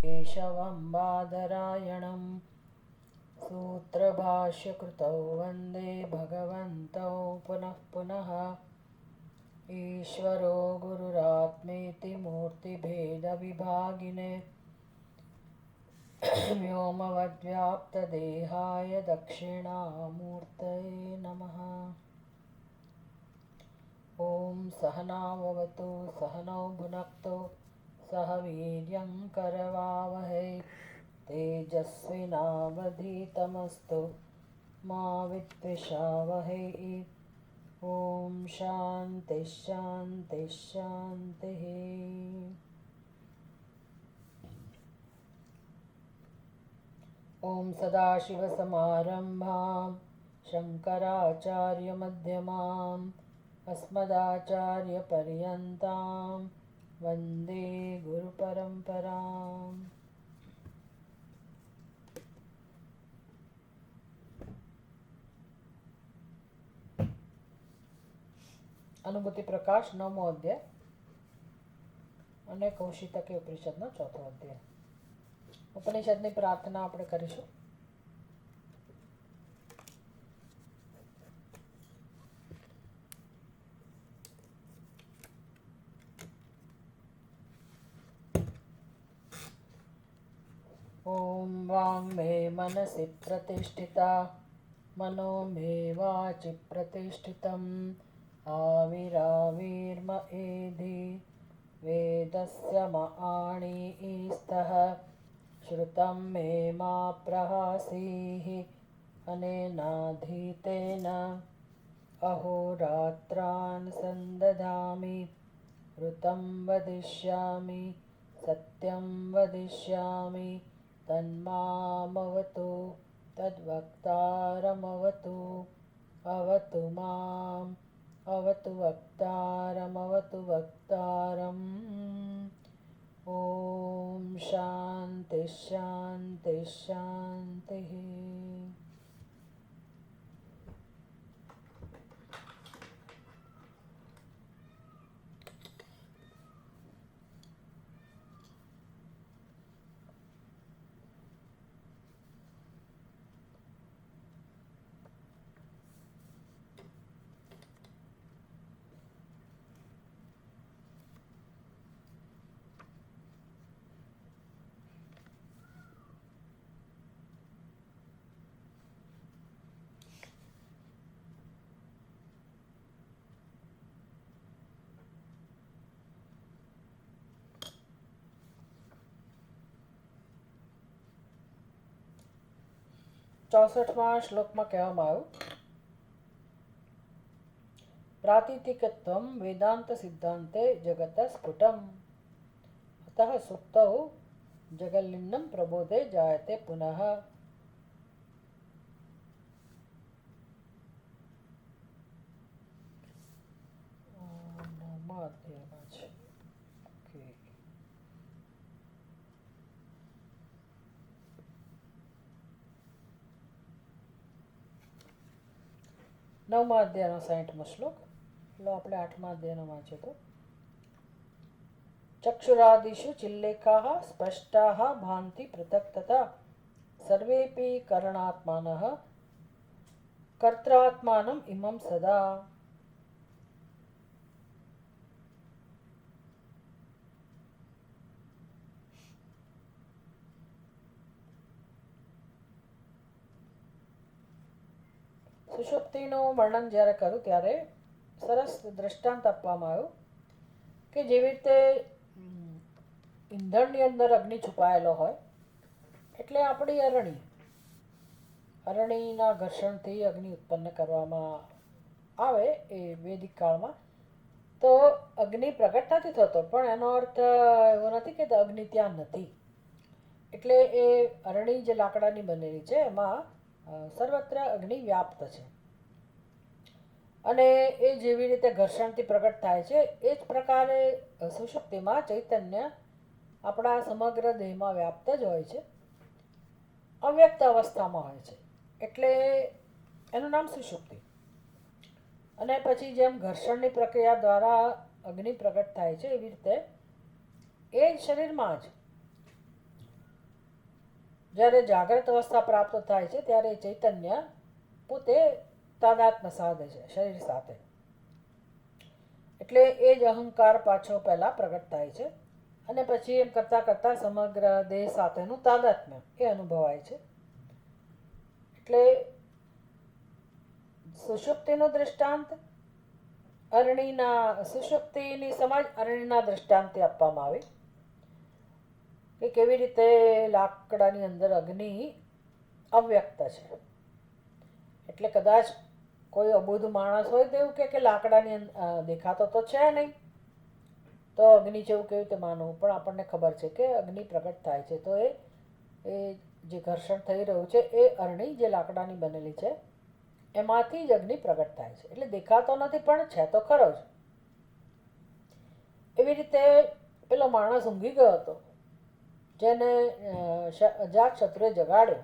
केशवं बादरायणं सूत्रभाष्यकृतौ वन्दे भगवन्तौ पुनः पुनः। ईश्वरो गुरुरात्मेति मूर्तिभेदविभागिने व्योमवद्व्याप्तदेहाय दक्षिणामूर्तये नमः। ॐ सहनाववतु सहनौ भुनक्तु सह वीर्यं करवावहै तेजस्विनावधीतमस्तु मा विद्विषावहै। ॐ शान्ति शान्ति शान्तिः। ॐ सदाशिवसमारम्भां शङ्कराचार्यमध्यमाम् अस्मदाचार्यपर्यन्तां वन्दे गुरुपरम्पराम्। અનુભૂતિ પ્રકાશ 9મો અધ્યાય અને કૌશિતકી ઉપનિષદનો 4થો અધ્યાય. ઉપનિષદની પ્રાર્થના આપણે કરીશું. ઓમ વાંગ મે મનસી પ્રતિષ્ઠિતા મનો મે વાચિ પ્રતિષ્ઠિતમ આવિરાવિર્મ એધિ વેદસ્ય મઆણીસ્તઃ શ્રુતમ મે મા પ્રહાસીઃ અનેનાધીતેન અહોરાત્રાન સંદધામિ ઋતમ વદિષ્યામિ સત્યમ વદિષ્યામિ તન્મામવતુ તદ્વક્તારમવતુ અવતુ મામ અવતુ વક્તારમવતુ વક્તારમ. ઓમ શાંતિ શાંતિ શાંતિ. ચોસઠમાં શ્લોકમાં કહેવામાં આવ્યું, પ્રાતિતિકત્વમ વેદાંત સિદ્ધાંતે જગત સ્ફુટમ અતઃ સુપ્તૌ જગલ્લિન્નમ પ્રબોધે જાયતે પુનઃ. નવમા અધ્યાયનો 60મો શ્લોક. એટલે આપણે 8મા અધ્યાયનો વાંચ્યો તો. ચક્ષુરાદિષુ ચિલ્લેખાઃ સ્પષ્ટાઃ ભાંતિ પૃથક્ તથા સર્વેપી કરણાત્માનઃ કર્ત્રાત્માનમ ઇમં સદા. સુષુપ્તિનું વર્ણન જ્યારે કર્યું ત્યારે સરસ દ્રષ્ટાંત આપવામાં આવ્યું કે જેવી રીતે ઈંધણની અંદર અગ્નિ છુપાયેલો હોય એટલે આપણી અરણીના ઘર્ષણથી અગ્નિ ઉત્પન્ન કરવામાં આવે એ વૈદિક કાળમાં, તો અગ્નિ પ્રગટ નથી થતો, પણ એનો અર્થ એવો નથી કે અગ્નિ ત્યાં નથી. એટલે એ અરણી જે લાકડાની બનેલી છે એમાં સર્વત્ર અગ્નિ વ્યાપ્ત છે અને એ જેવી રીતે ઘર્ષણથી પ્રગટ થાય છે એ જ પ્રકારે સુષુપ્તિમાં ચૈતન્ય આપણા સમગ્ર દેહમાં વ્યાપ્ત જ હોય છે, અવ્યક્ત અવસ્થામાં હોય છે, એટલે એનું નામ સુષુપ્તિ. અને પછી જેમ ઘર્ષણની પ્રક્રિયા દ્વારા અગ્નિ પ્રગટ થાય છે એવી રીતે એ શરીરમાં જ જ્યારે જાગ્રત અવસ્થા પ્રાપ્ત થાય છે ત્યારે ચૈતન્ય પોતે તાદાત્મ્ય સાધે છે શરીર સાથે. એટલે એ જ અહંકાર પાછો પહેલા પ્રગટ થાય છે અને પછી એમ કરતાં કરતાં સમગ્ર દેહ સાથેનું તાદાત્મ્ય એ અનુભવાય છે. એટલે સુષુપ્તિનું દૃષ્ટાંત અરણીના સુષુપ્તિની સમાજ અરણીના દૃષ્ટાંતથી આપવામાં આવે કે કેવી રીતે લાકડાની અંદર અગ્નિ અવ્યક્ત છે. એટલે કદાચ કોઈ અબુધ માણસ હોય તો એવું કે લાકડાની દેખાતો તો છે નહીં, તો અગ્નિ છે એવું કેવી રીતે માનવું? પણ આપણને ખબર છે કે અગ્નિ પ્રગટ થાય છે તો એ જે ઘર્ષણ થઈ રહ્યું છે એ અરણી જે લાકડાની બનેલી છે એમાંથી જ અગ્નિ પ્રગટ થાય છે. એટલે દેખાતો નથી પણ છે તો ખરો જ. એવી રીતે પેલો માણસ ઊંઘી ગયો હતો જેને અજાત શત્રુએ જગાડ્યો.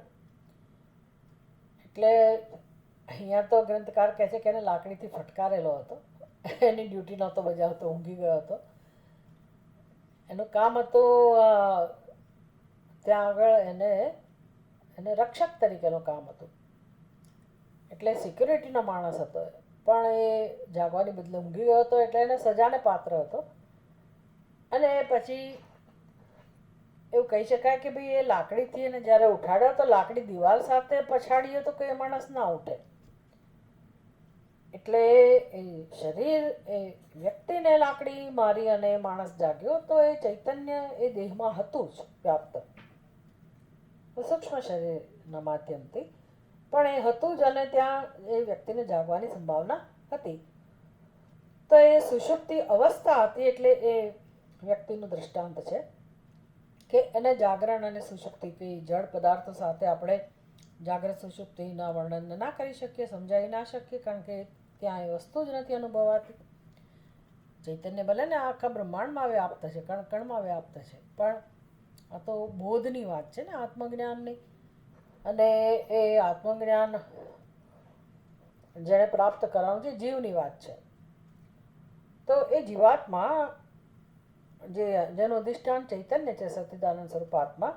એટલે અહીંયા તો ગ્રંથકાર કહે છે કે એને લાકડીથી ફટકારેલો હતો, એની ડ્યુટી નહોતો બજાવતો, ઊંઘી ગયો હતો. એનું કામ હતું ત્યાં આગળ એને રક્ષક તરીકેનું કામ હતું. એટલે સિક્યુરિટીનો માણસ હતો પણ એ જાગવાની બદલે ઊંઘી ગયો હતો એટલે એને સજાને પાત્ર હતો. અને પછી એવું કહી શકાય કે ભાઈ એ લાકડીથી એને જ્યારે ઉઠાડ્યો તો લાકડી દિવાલ સાથે પછાડીએ તો કોઈ માણસ ના ઉઠે. એટલે એ શરીર એ વ્યક્તિને લાકડી મારી અને માણસ જાગ્યો તો એ ચૈતન્ય એ દેહમાં હતું જ વ્યાપ્ત, સૂક્ષ્મ શરીરના માધ્યમથી પણ એ હતું જ અને ત્યાં એ વ્યક્તિને જાગવાની સંભાવના હતી. તો એ સુષુપ્તિ અવસ્થા હતી. એટલે એ વ્યક્તિનું દૃષ્ટાંત છે કે એને જાગરણ અને સુષુપ્તિ કે જળ પદાર્થો સાથે આપણે જાગ્રત સુષુપ્તિના વર્ણન ના કરી શકીએ, સમજાવી ના શકીએ, કારણ કે ત્યાં એ વસ્તુ જ નથી અનુભવાતી. ચૈતન્ય ભલે ને આખા બ્રહ્માંડમાં વ્યાપ્ત છે, કણ કણમાં વ્યાપ્ત છે, પણ આ તો બોધની વાત છે ને, આત્મજ્ઞાનની. અને એ આત્મજ્ઞાન જેણે પ્રાપ્ત કરવાનું છે જીવની વાત છે. તો એ જીવાત્મા જેનું અધિષ્ઠાન ચૈતન્ય છે, સચ્ચિદાનંદ સ્વરૂપાત્મા,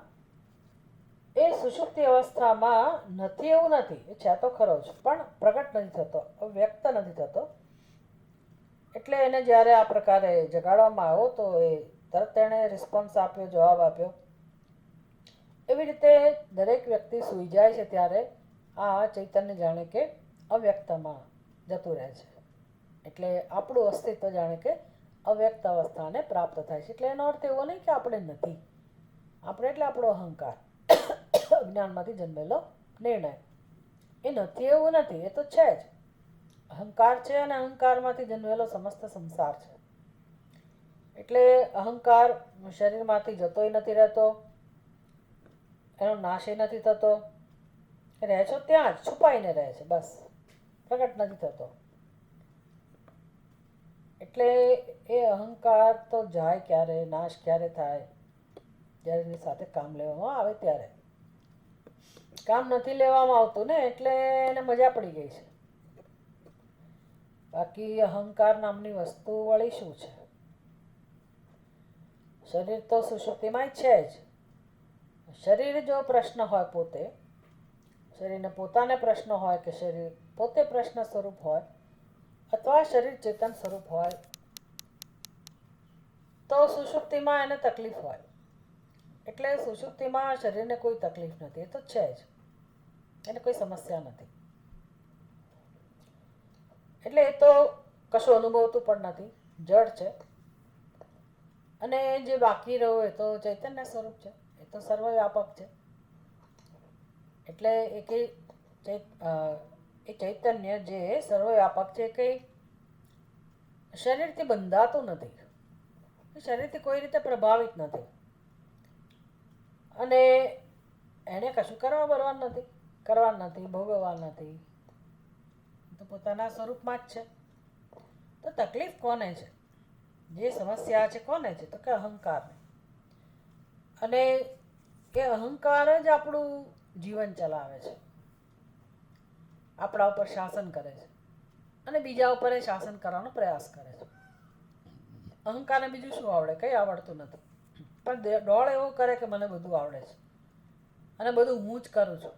એ સુષુપ્તિ અવસ્થામાં નથી એવું નથી, એ છે તો ખરો જ પણ પ્રગટ નથી થતો, વ્યક્ત નથી થતો. એટલે એને જ્યારે આ પ્રકારે જગાડવામાં આવ્યો તો એ તરત એણે રિસ્પોન્સ આપ્યો, જવાબ આપ્યો. એવી રીતે દરેક વ્યક્તિ સૂઈ જાય છે ત્યારે આ ચૈતન્ય જાણે કે અવ્યક્તમાં જતું રહે છે. એટલે આપણું અસ્તિત્વ જાણે કે અવ્યક્ત અવસ્થાને પ્રાપ્ત થાય છે. એટલે એનો અર્થ એવો નહીં કે આપણે નથી, આપણે એટલે આપણો અહંકાર, અજ્ઞાનમાંથી જન્મેલો નિર્ણય. એ નથી એવું નથી, એ તો છે જ. અહંકાર છે અને અહંકારમાંથી જન્મેલો સમસ્ત સંસાર છે. એટલે અહંકાર શરીરમાંથી જતોય નથી રહેતો, એનો નાશ નથી થતો, રહે છે ત્યાં જ છુપાઈને રહે છે, બસ પ્રગટ નથી થતો. એટલે એ અહંકાર તો જાય ક્યારે, નાશ ક્યારે થાય? જ્યારે એની સાથે કામ લેવામાં આવે ત્યારે. કામ નથી લેવામાં આવતું ને એટલે એને મજા પડી ગઈ છે. બાકી અહંકાર નામની વસ્તુ વળી શું છે? શરીર તો સુષુપ્તિમાં છે જ. શરીર જો પ્રશ્ન હોય, પોતે શરીરને પોતાને પ્રશ્ન હોય કે શરીર પોતે પ્રશ્ન સ્વરૂપ હોય અથવા શરીર ચેતન સ્વરૂપ હોય તો સુષુપ્તિમાં એને તકલીફ હોય. એટલે સુષુપ્તિમાં શરીરને કોઈ તકલીફ નથી, એ તો છે જ, એને કોઈ સમસ્યા નથી. એટલે એ તો કશું અનુભવતું પણ નથી, જડ છે. અને જે બાકી રહ્યું એ તો ચૈતન્ય સ્વરૂપ છે, એ તો સર્વવ્યાપક છે. એટલે એ ચૈતન્ય જે સર્વવ્યાપક છે, કંઈ શરીરથી બંધાતું નથી, શરીરથી કોઈ રીતે પ્રભાવિત નથી, અને એને કશું કરવા નથી, ભોગવવા નથી, તો પોતાના સ્વરૂપમાં જ છે. તો તકલીફ કોને છે? જે સમસ્યા છે કોને છે? તો કે અહંકારને. અને એ અહંકાર જ આપણું જીવન ચલાવે છે, આપણા ઉપર શાસન કરે છે અને બીજા ઉપર એ શાસન કરવાનો પ્રયાસ કરે છે. અહંકારને બીજું શું આવડે? કંઈ આવડતું નથી, પણ દોડ એવો કરે કે મને બધું આવડે છે. અને બધું હું જ કરું છું.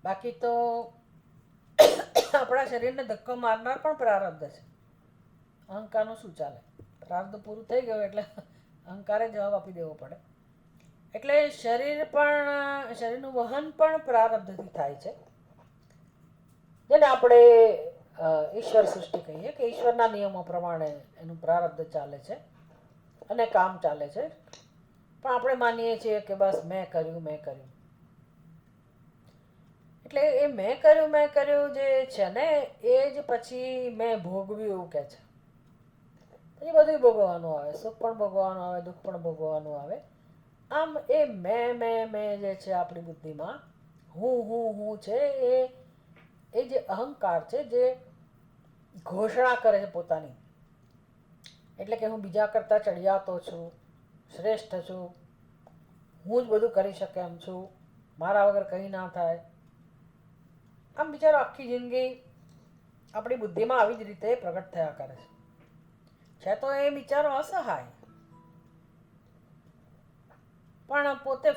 બાકી તો આપણા શરીરને ધક્કો મારનાર પણ પ્રારબ્ધ છે. અહંકારનું શું ચાલે? પ્રારબ્ધ પૂરું થઈ ગયું એટલે અહંકારે જવાબ આપી દેવો પડે. એટલે શરીરનું વહન પણ પ્રારબ્ધથી થાય છે. જેને આપણે ઈશ્વર સૃષ્ટિ કહીએ કે ઈશ્વરના નિયમો પ્રમાણે એનું પ્રારબ્ધ ચાલે છે અને કામ ચાલે છે. પણ આપણે માનીએ છીએ કે બસ મેં કર્યું. એટલે એ મેં કર્યું જે છે ને એ જ પછી મેં ભોગવ્યું એવું કે છે. પછી બધું ભોગવવાનું આવે, સુખ પણ ભોગવવાનું આવે, દુઃખ પણ ભોગવવાનું આવે. આમ એ મેં જે છે આપણી બુદ્ધિમાં હું છે એ જે અહંકાર છે જે ઘોષણા કરે છે પોતાની, એટલે કે હું બીજા કરતાં ચડિયાતો છું, શ્રેષ્ઠ છું, હું જ બધું કરી શકે એમ છું, મારા વગર કંઈ ના થાય. આમ બિચારો આખી જિંદગી આપણી બુદ્ધિમાં આવી જ રીતે પ્રગટ થયા કરે છે. તો એ બિચારો અસહાય, પણ પોતે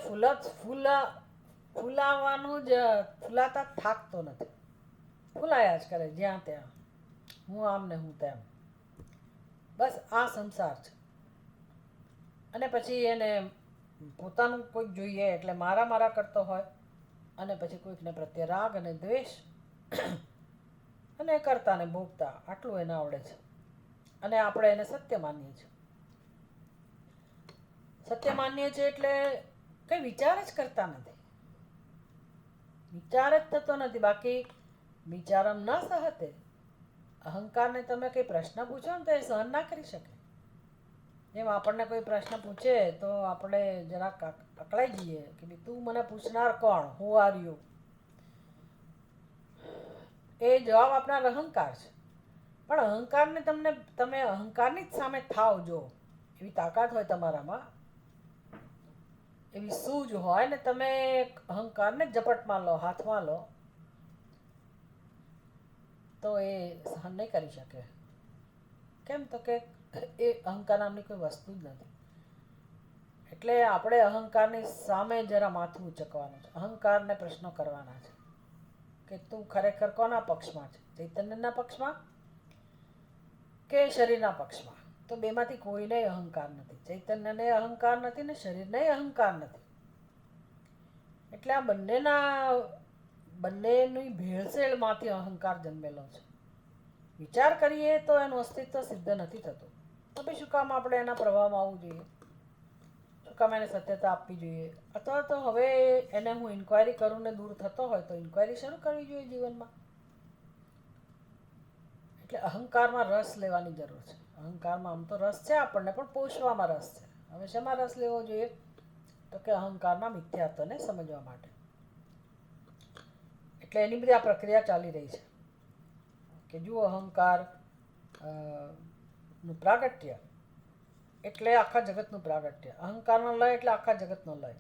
ફૂલાતા થાકતો નથી. ફૂલાયા જ કરે જ્યાં ત્યાં, હું આમ ને હું તેમ. બસ આ સંસાર છે. અને પછી એને પોતાનું કોઈક જોઈએ એટલે મારા કરતો હોય, અને પછી કોઈકને પ્રત્યે રાગ અને દ્વેષ, અને કરતા ને ભોગતા આટલું એને આવડે છે. અને આપણે એને સત્ય માનીએ છીએ. સત્ય માનીએ છીએ એટલે કંઈ વિચાર જ કરતા નથી. વિચાર જ થતો નથી. બાકી વિચારમ ન સહતે. અહંકારને તમે કંઈ પ્રશ્ન પૂછો ને તો એ સહન ના કરી શકે. જેમ આપણને કોઈ પ્રશ્ન પૂછે તો આપણે જરાક અકળાઈ જઈએ કે તું મને પૂછનાર કોણ, હુ આર યુ. એ જવાબ આપનાર અહંકાર છે. પણ અહંકારને તમે અહંકારની જ સામે થાવ, જો એવી તાકાત હોય તમારામાં, એવી સૂઝ હોય ને તમે અહંકારને ઝપટમાં લો, હાથમાં લો, તો એ સહન નહીં કરી શકે. કેમ? તો કે એ અહંકાર નામની કોઈ વસ્તુ જ નથી. એટલે આપણે અહંકારની સામે જરા માથું ઉચકવાનું છે. અહંકારને પ્રશ્નો કરવાના છે કે તું ખરેખર કોના પક્ષમાં છે? ચૈતન્યના પક્ષમાં કે શરીરના પક્ષમાં? તો બેમાંથી કોઈને અહંકાર નથી. ચૈતન્યને અહંકાર નથી ને શરીરને અહંકાર નથી. એટલે આ બંનેની ભેળસેળમાંથી અહંકાર જન્મેલો છે. વિચાર કરીએ તો એનું અસ્તિત્વ સિદ્ધ નથી થતું. તો પછી શું કામ આપણે એના પ્રભાવમાં આવવું જોઈએ? શું કામ એને સત્યતા આપવી જોઈએ? અથવા તો હવે એને હું ઇન્ક્વાયરી કરું ને દૂર થતો હોય તો ઇન્ક્વાયરી શરૂ કરવી જોઈએ જીવનમાં. એટલે અહંકારમાં રસ લેવાની જરૂર છે. અહંકારમાં આમ તો રસ છે આપણને, પણ પોષવામાં રસ છે. હવે શેમાં રસ લેવો જોઈએ? તો કે અહંકારના મિથ્યાત્વને સમજવા માટે. એટલે એની બધી આ પ્રક્રિયા ચાલી રહી છે કે જુઓ, અહંકાર નું પ્રાગટ્ય એટલે આખા જગતનું પ્રાગટ્ય. અહંકારનો લય એટલે આખા જગતનો લય.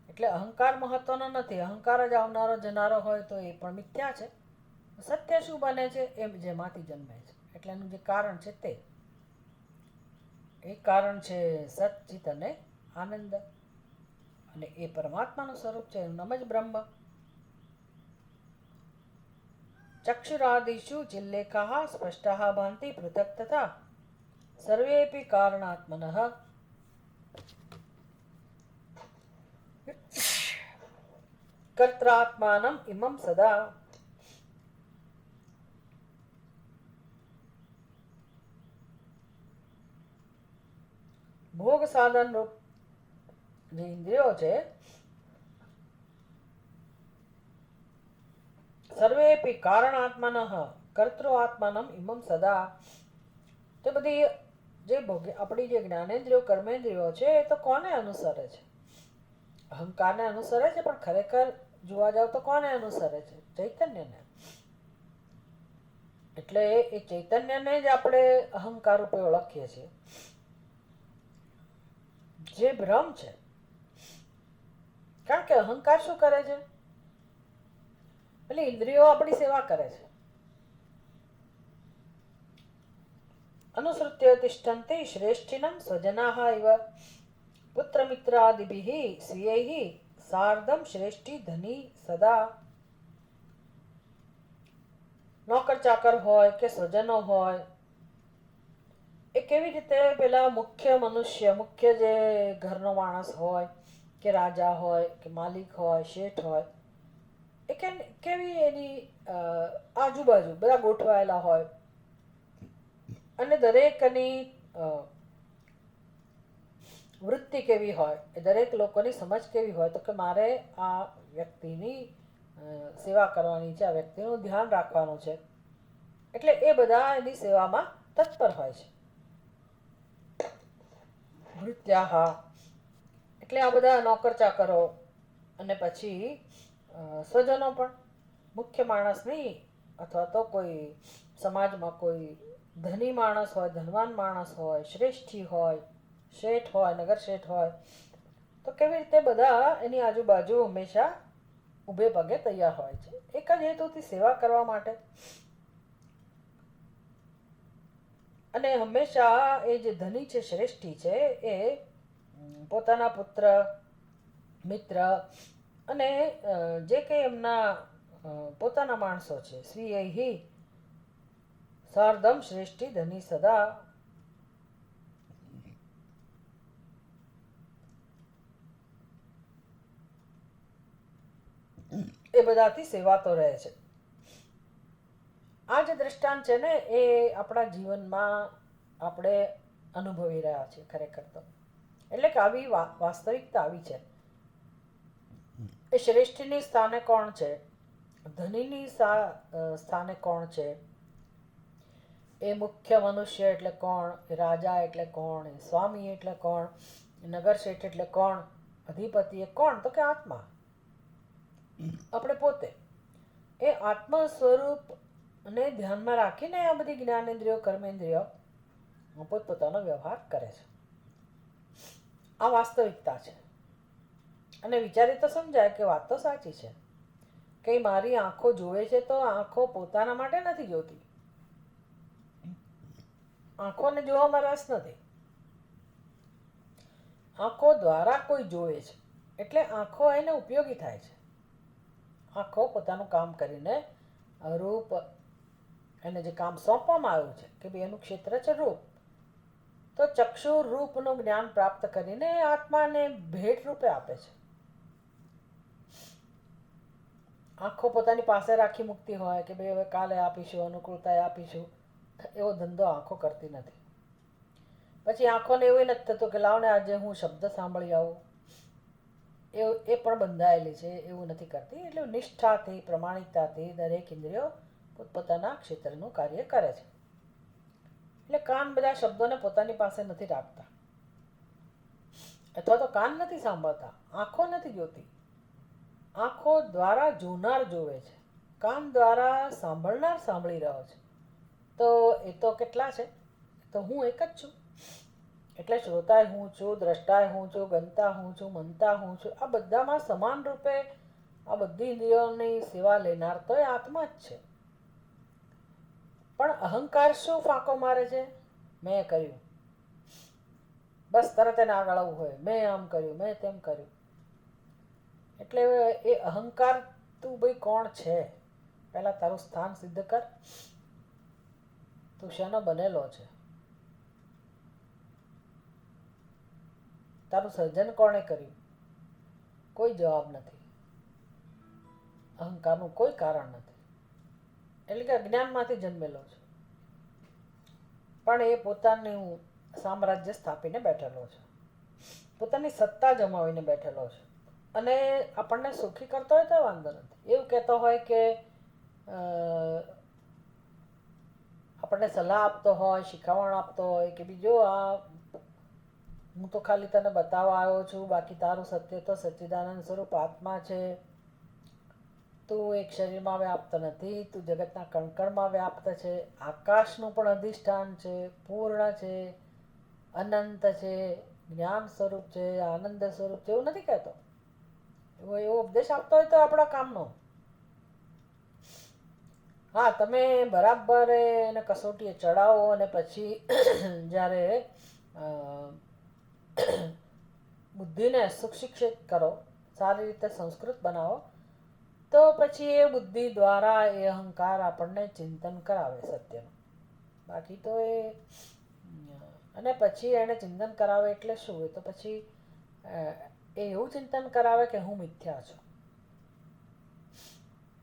એટલે અહંકાર મહત્વનો નથી. અહંકાર જ આવનારો જનારો હોય તો એ પણ મિથ્યા છે. સત્ય શું બને છે? એમ જેમાંથી જન્મે છે. એટલે એનું જે કારણ છે તે એ કારણ છે સચ્ચિત અને આનંદ. અને એ પરમાત્માનું સ્વરૂપ છે. એનું નામ જ બ્રહ્મ. ચક્ષુરાદિષુ ચિલ્લેખાः સ્પષ્ટાः ભાંતિ પૃથક્ તથા સર્વેપી કારણાત્મનઃ કર્ત્રાત્માનમ ઇમં સદા. ભોગ સાધન રૂપ જે ઇન્દ્રિયો છે, સર્વેપી કારણાત્મનઃ કર્તૃઆત્માનમ ઇમં સદા. તે બધી જે આપણી જે જ્ઞાનેન્દ્રિયો, કર્મેન્દ્રિયો છે એ તો કોને અનુસરે છે? અહંકારને અનુસરે છે, પણ ખરેખર જોવા જાવ તો કોને અનુસરે છે? ચૈતન્યને. એટલે એ ચૈતન્યને જ આપણે અહંકાર રૂપે ઓળખીએ છીએ, જે ભ્રમ છે. કારણ કે અહંકાર શું કરે છે? એટલે ઇન્દ્રિયો આપણી સેવા કરે છે. અનુસૃત્ય તિષ્ઠન્તિ શ્રેષ્ઠિનમ સ્વજનાઃ ઇવ. પુત્રમિત્રાદિભિઃ સ્વીયૈઃ સાર્ધમ શ્રેષ્ઠી ધની સદા. નોકર ચાકર હોય કે સ્વજનો હોય, એ કેવી રીતે પેલા મુખ્ય મનુષ્ય, મુખ્ય જે ઘરનો માણસ હોય કે રાજા હોય કે માલિક હોય, શેઠ હોય, એ કેવી એની આજુબાજુ બધા ગોઠવાયેલા હોય અને દરેકની વૃત્તિ કેવી હોય, એ દરેક લોકોની સમજ કેવી હોય, તો કે મારે આ વ્યક્તિની સેવા કરવાની છે, આ વ્યક્તિનું ધ્યાન રાખવાનું છે, એટલે એ બધા એની સેવામાં તત્પર હોય છે. ભૃત્યાહા એટલે આ બધા નોકર ચાકરો અને પછી સ્વજનો પણ. મુખ્ય માણસ નહીં, અથવા તો કોઈ સમાજમાં કોઈ ધની માણસ હોય, ધનવાન માણસ હોય, શ્રેષ્ઠી હોય, શેઠ હોય, નગર શેઠ હોય, તો કેવી રીતે બધા એની આજુબાજુ હંમેશા ઊભે પગે તૈયાર હોય છે, એક જ હેતુથી સેવા કરવા માટે. અને હંમેશા એ જે ધની છે, શ્રેષ્ઠી છે, એ પોતાના પુત્ર, મિત્ર અને જે કંઈ એમના પોતાના માણસો છે, સ્વીયૈઃ સાર્ધમ શ્રેષ્ઠી ધની સદા. એ બધાથી સેવાતો રહે છે. આ જે દ્રષ્ટાંત છે ને, એ આપણા જીવનમાં આપણે અનુભવી રહ્યા છીએ ખરેખર તો. એટલે કે આવી વાસ્તવિકતા આવી છે. એ શ્રેષ્ઠની સ્થાને કોણ છે, ધનીની સ્થાને કોણ છે, એ મુખ્ય મનુષ્ય એટલે કોણ, એ રાજા એટલે કોણ, એ સ્વામી એટલે કોણ, નગર શેઠ એટલે કોણ, અધિપતિ એ કોણ, તો કે આત્મા, આપણે પોતે. એ આત્મ સ્વરૂપને ધ્યાનમાં રાખીને આ બધી જ્ઞાનેન્દ્રિયો, કર્મેન્દ્રિયો પોતપોતાનો વ્યવહાર કરે છે. આ વાસ્તવિકતા છે. અને વિચારી તો સમજાય કે વાત તો સાચી છે. કે મારી આંખો જોવે છે, તો આંખો પોતાના માટે નથી જોતી. આંખોને જોવામાં રસ નથી. આંખો દ્વારા કોઈ જોવે છે, એટલે આંખો એને ઉપયોગી થાય છે. આંખો પોતાનું કામ કરીને રૂપ, એને જે કામ સોંપવામાં આવ્યું છે કે ભાઈ એનું ક્ષેત્ર છે રૂપ, તો ચક્ષુ રૂપનું જ્ઞાન પ્રાપ્ત કરીને આત્માને ભેટ રૂપે આપે છે. આંખો પોતાની પાસે રાખી મૂકતી હોય કે ભાઈ હવે કાલે આપીશું, અનુકૂળતાએ આપીશું, એવો ધંધો આંખો કરતી નથી. પછી આંખોને એવું નથી થતું કે લાવને આજે હું શબ્દ સાંભળી આવું, એ પણ બંધાયેલી છે, એવું નથી કરતી. એટલે નિષ્ઠાથી, પ્રમાણિકતાથી દરેક ઇન્દ્રિયો પોતપોતાના ક્ષેત્રનું કાર્ય કરે છે. એટલે કાન બધા શબ્દોને પોતાની પાસે નથી રાખતા, અથવા તો કાન નથી સાંભળતા, આંખો નથી જોતી. આંખો દ્વારા જોનાર જોવે છે, કાન દ્વારા સાંભળનાર સાંભળી રહ્યો છે. તો એ તો કેટલા છે? તો હું એક જ છું. એટલે શ્રોતાય હું છું, દ્રષ્ટાય હું છું, ગંતા હું છું, મનતા હું છું. આ બધામાં સમાન રૂપે આ બધી ઇન્દ્રિયોની સેવા લેનાર તો એ આત્મા જ છે. પણ અહંકાર શું ફાંકો મારે છે? મેં કર્યું, બસ તરત એને આગળ આવવું હોય, મેં આમ કર્યું, મેં તેમ કર્યું. એટલે એ અહંકાર, તું ભાઈ કોણ છે? પહેલા તારું સ્થાન સિદ્ધ કર. તું શેનો બનેલો છે? તારું સર્જન કોણે કર્યું? કોઈ જવાબ નથી. અહંકારનું કોઈ કારણ નથી. એટલે કે અજ્ઞાનમાંથી જન્મેલો છે, પણ એ પોતાનું સામ્રાજ્ય સ્થાપીને બેઠેલો છે, પોતાની સત્તા જમાવીને બેઠેલો છે. અને આપણને સુખી કરતો હોય તો વાંધો નથી. એવું કહેતો હોય કે આપણને સલાહ આપતો હોય, શિખામણ આપતો હોય કે બીજો આ હું તો ખાલી તને બતાવવા આવ્યો છું, બાકી તારું સત્ય તો સચ્ચિદાનંદ સ્વરૂપ આત્મા છે. તું એક શરીરમાં વ્યાપ્ત નથી, તું જગતના કણકણમાં વ્યાપ્ત છે, આકાશનું પણ અધિષ્ઠાન છે, પૂર્ણ છે, અનંત છે, જ્ઞાન સ્વરૂપ છે, આનંદ સ્વરૂપ છે. એવું નથી કહેતો. એવો ઉપદેશ આપતો હોય તો આપણા કામનો. હા, તમે બરાબર એને કસોટીએ ચડાવો અને પછી જ્યારે બુદ્ધિને સુશિક્ષિત કરો, સારી રીતે સંસ્કૃત બનાવો, તો પછી એ બુદ્ધિ દ્વારા એ અહંકાર આપણને ચિંતન કરાવે સત્યનું. બાકી તો અને પછી એને ચિંતન કરાવે એટલે શું? તો પછી એ એવું ચિંતન કરાવે કે હું મિથ્યા છું,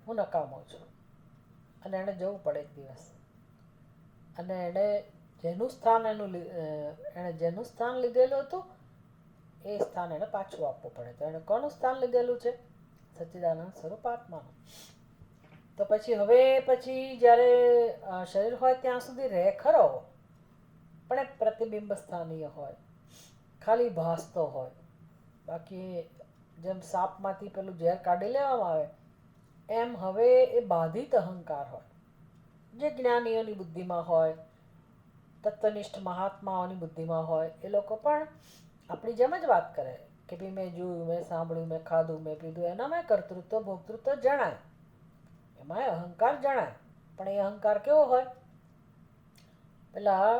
હું નકામો છું, અને એને જવું પડે એક દિવસ. અને એણે જેનું સ્થાન એણે જેનું સ્થાન લીધેલું હતું એ સ્થાન એને પાછું આપવું પડે. તો એણે કોનું સ્થાન લીધેલું છે? સચ્ચિદાનંદ સ્વરૂપ આત્માનું. તો પછી જ્યારે શરીર હોય ત્યાં સુધી રહે ખરો, પણ એક પ્રતિબિંબ સ્થાનીય હોય, ખાલી ભાસતો હોય. બાકી જેમ સાપમાંથી પેલું ઝેર કાઢી લેવામાં આવે એમ હવે એ બાધિત અહંકાર હોય, જે જ્ઞાનીઓની બુદ્ધિમાં હોય, તત્વનિષ્ઠ મહાત્માઓની બુદ્ધિમાં હોય, એ લોકો પણ આપણી જેમ જ વાત કરે કે ભાઈ મેં જોયું, મેં સાંભળ્યું, મેં ખાધું, મેં પીધું. એનામાં કર્તૃત્વ ભોક્તૃત્વ જણાય, એમાં અહંકાર જણાય. પણ એ અહંકાર કેવો હોય? પેલા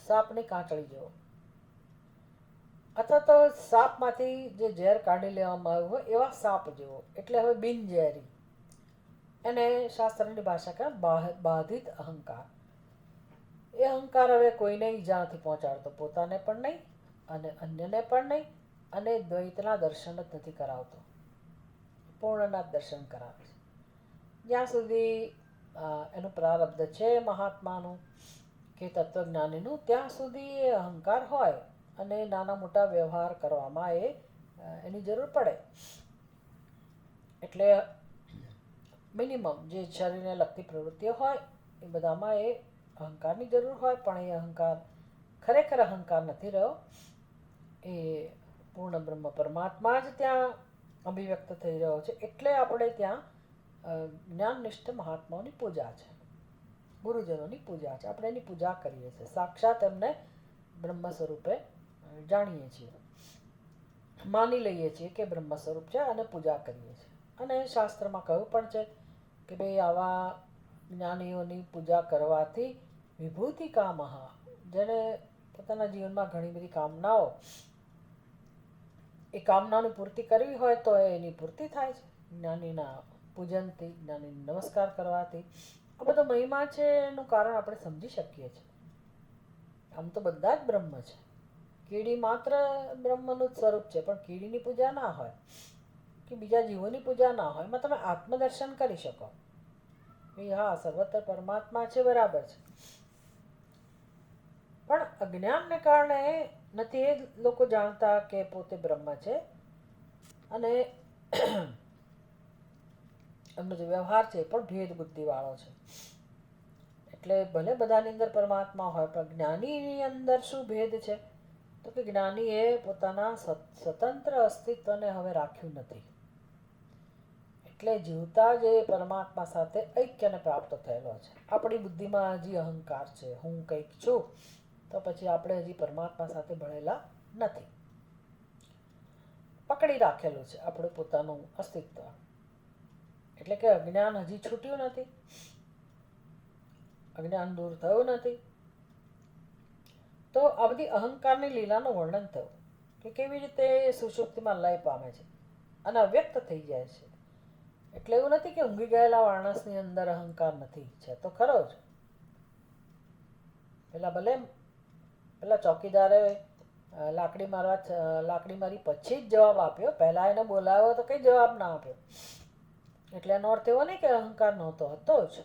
સાપની કાંચળી જેવો, અથવા તો સાપમાંથી જે ઝેર કાઢી લેવામાં આવ્યું હોય એવા સાપ જેવો. એટલે હવે બિનઝેરી. એને શાસ્ત્રની ભાષા કહે બાધિત અહંકાર. એ અહંકાર હવે કોઈને ઈજા નથી પહોંચાડતો, પોતાને પણ નહીં અને અન્યને પણ નહીં, અને દ્વૈતના દર્શન જ નથી કરાવતો, પૂર્ણના દર્શન કરાવે છે. જ્યાં સુધી એનું પ્રારબ્ધ છે મહાત્માનું કે તત્વજ્ઞાનીનું, ત્યાં સુધી એ અહંકાર હોય અને નાના મોટા વ્યવહાર કરવામાં એની જરૂર પડે. એટલે મિનિમમ જે શરીરને લગતી પ્રવૃત્તિઓ હોય એ બધામાં એ અહંકારની જરૂર હોય. પણ એ અહંકાર ખરેખર અહંકાર નથી રહ્યો, એ પૂર્ણ બ્રહ્મ પરમાત્મા જ ત્યાં અભિવ્યક્ત થઈ રહ્યો છે. એટલે આપણે ત્યાં જ્ઞાનનિષ્ઠ મહાત્માઓની પૂજા છે, ગુરુજનોની પૂજા છે. આપણે એની પૂજા કરીએ છીએ, સાક્ષાત એમને બ્રહ્મ સ્વરૂપે જાણીએ છીએ, માની લઈએ છીએ કે બ્રહ્મ સ્વરૂપ છે અને પૂજા કરીએ છીએ. અને શાસ્ત્રમાં કહ્યું પણ છે કે ભાઈ આવા જ્ઞાનીઓની પૂજા કરવાથી વિભૂતિ કામઃ, જેને પોતાના જીવનમાં ઘણી બધી કામનાઓ, એ કામનાની પૂર્તિ કરવી હોય તો એની પૂર્તિ થાય છે જ્ઞાનીના પૂજનથી, જ્ઞાનીને નમસ્કાર કરવાથી. આ બધો મહિમા છે, એનું કારણ આપણે સમજી શકીએ છીએ. આમ તો બધા જ બ્રહ્મ છે. કીડી માત્ર બ્રહ્મનું જ સ્વરૂપ છે, પણ કીડીની પૂજા ના હોય કે બીજા જીવોની પૂજા ના હોય. એમાં તમે આત્મદર્શન કરી શકો, હા સર્વત્ર પરમાત્મા છે, બરાબર છે. પણ અજ્ઞાનને કારણે નથી એ લોકો જાણતા કે પોતે બ્રહ્મ છે, અને એમનો જે વ્યવહાર છે એ પણ ભેદ બુદ્ધિવાળો છે. એટલે ભલે બધાની અંદર પરમાત્મા હોય, પણ જ્ઞાનીની અંદર શું ભેદ છે? તો કે જ્ઞાનીએ પોતાના સ્વતંત્ર અસ્તિત્વને હવે રાખ્યું નથી. એટલે જીવતા જે પરમાત્મા સાથે ઐક્યને પ્રાપ્ત થયેલો છે. આપણી બુદ્ધિમાં હજી અહંકાર છે, હું કંઈક છું, તો પછી આપણે હજી પરમાત્મા સાથે ભળેલા નથી. પકડી રાખેલું છે આપણું પોતાનું અસ્તિત્વ. એટલે કે અજ્ઞાન હજી છૂટ્યું નથી, અજ્ઞાન દૂર થયું નથી. તો આ બધી અહંકારની લીલાનું વર્ણન થયું કે કેવી રીતે સુષુપ્તિમાં લય પામે છે અને અવ્યક્ત થઈ જાય છે. એટલે એવું નથી કે ઊંઘી ગયેલા માણસની અંદર અહંકાર નથી, છે તો ખરો જ. પેલા ચોકીદારે લાકડી મારી પછી જ જવાબ આપ્યો. પહેલા એને બોલાવ્યો તો કઈ જવાબ ના આપ્યો. એટલે એનો અર્થ એવો નહીં કે અહંકાર નહોતો, હતો જ,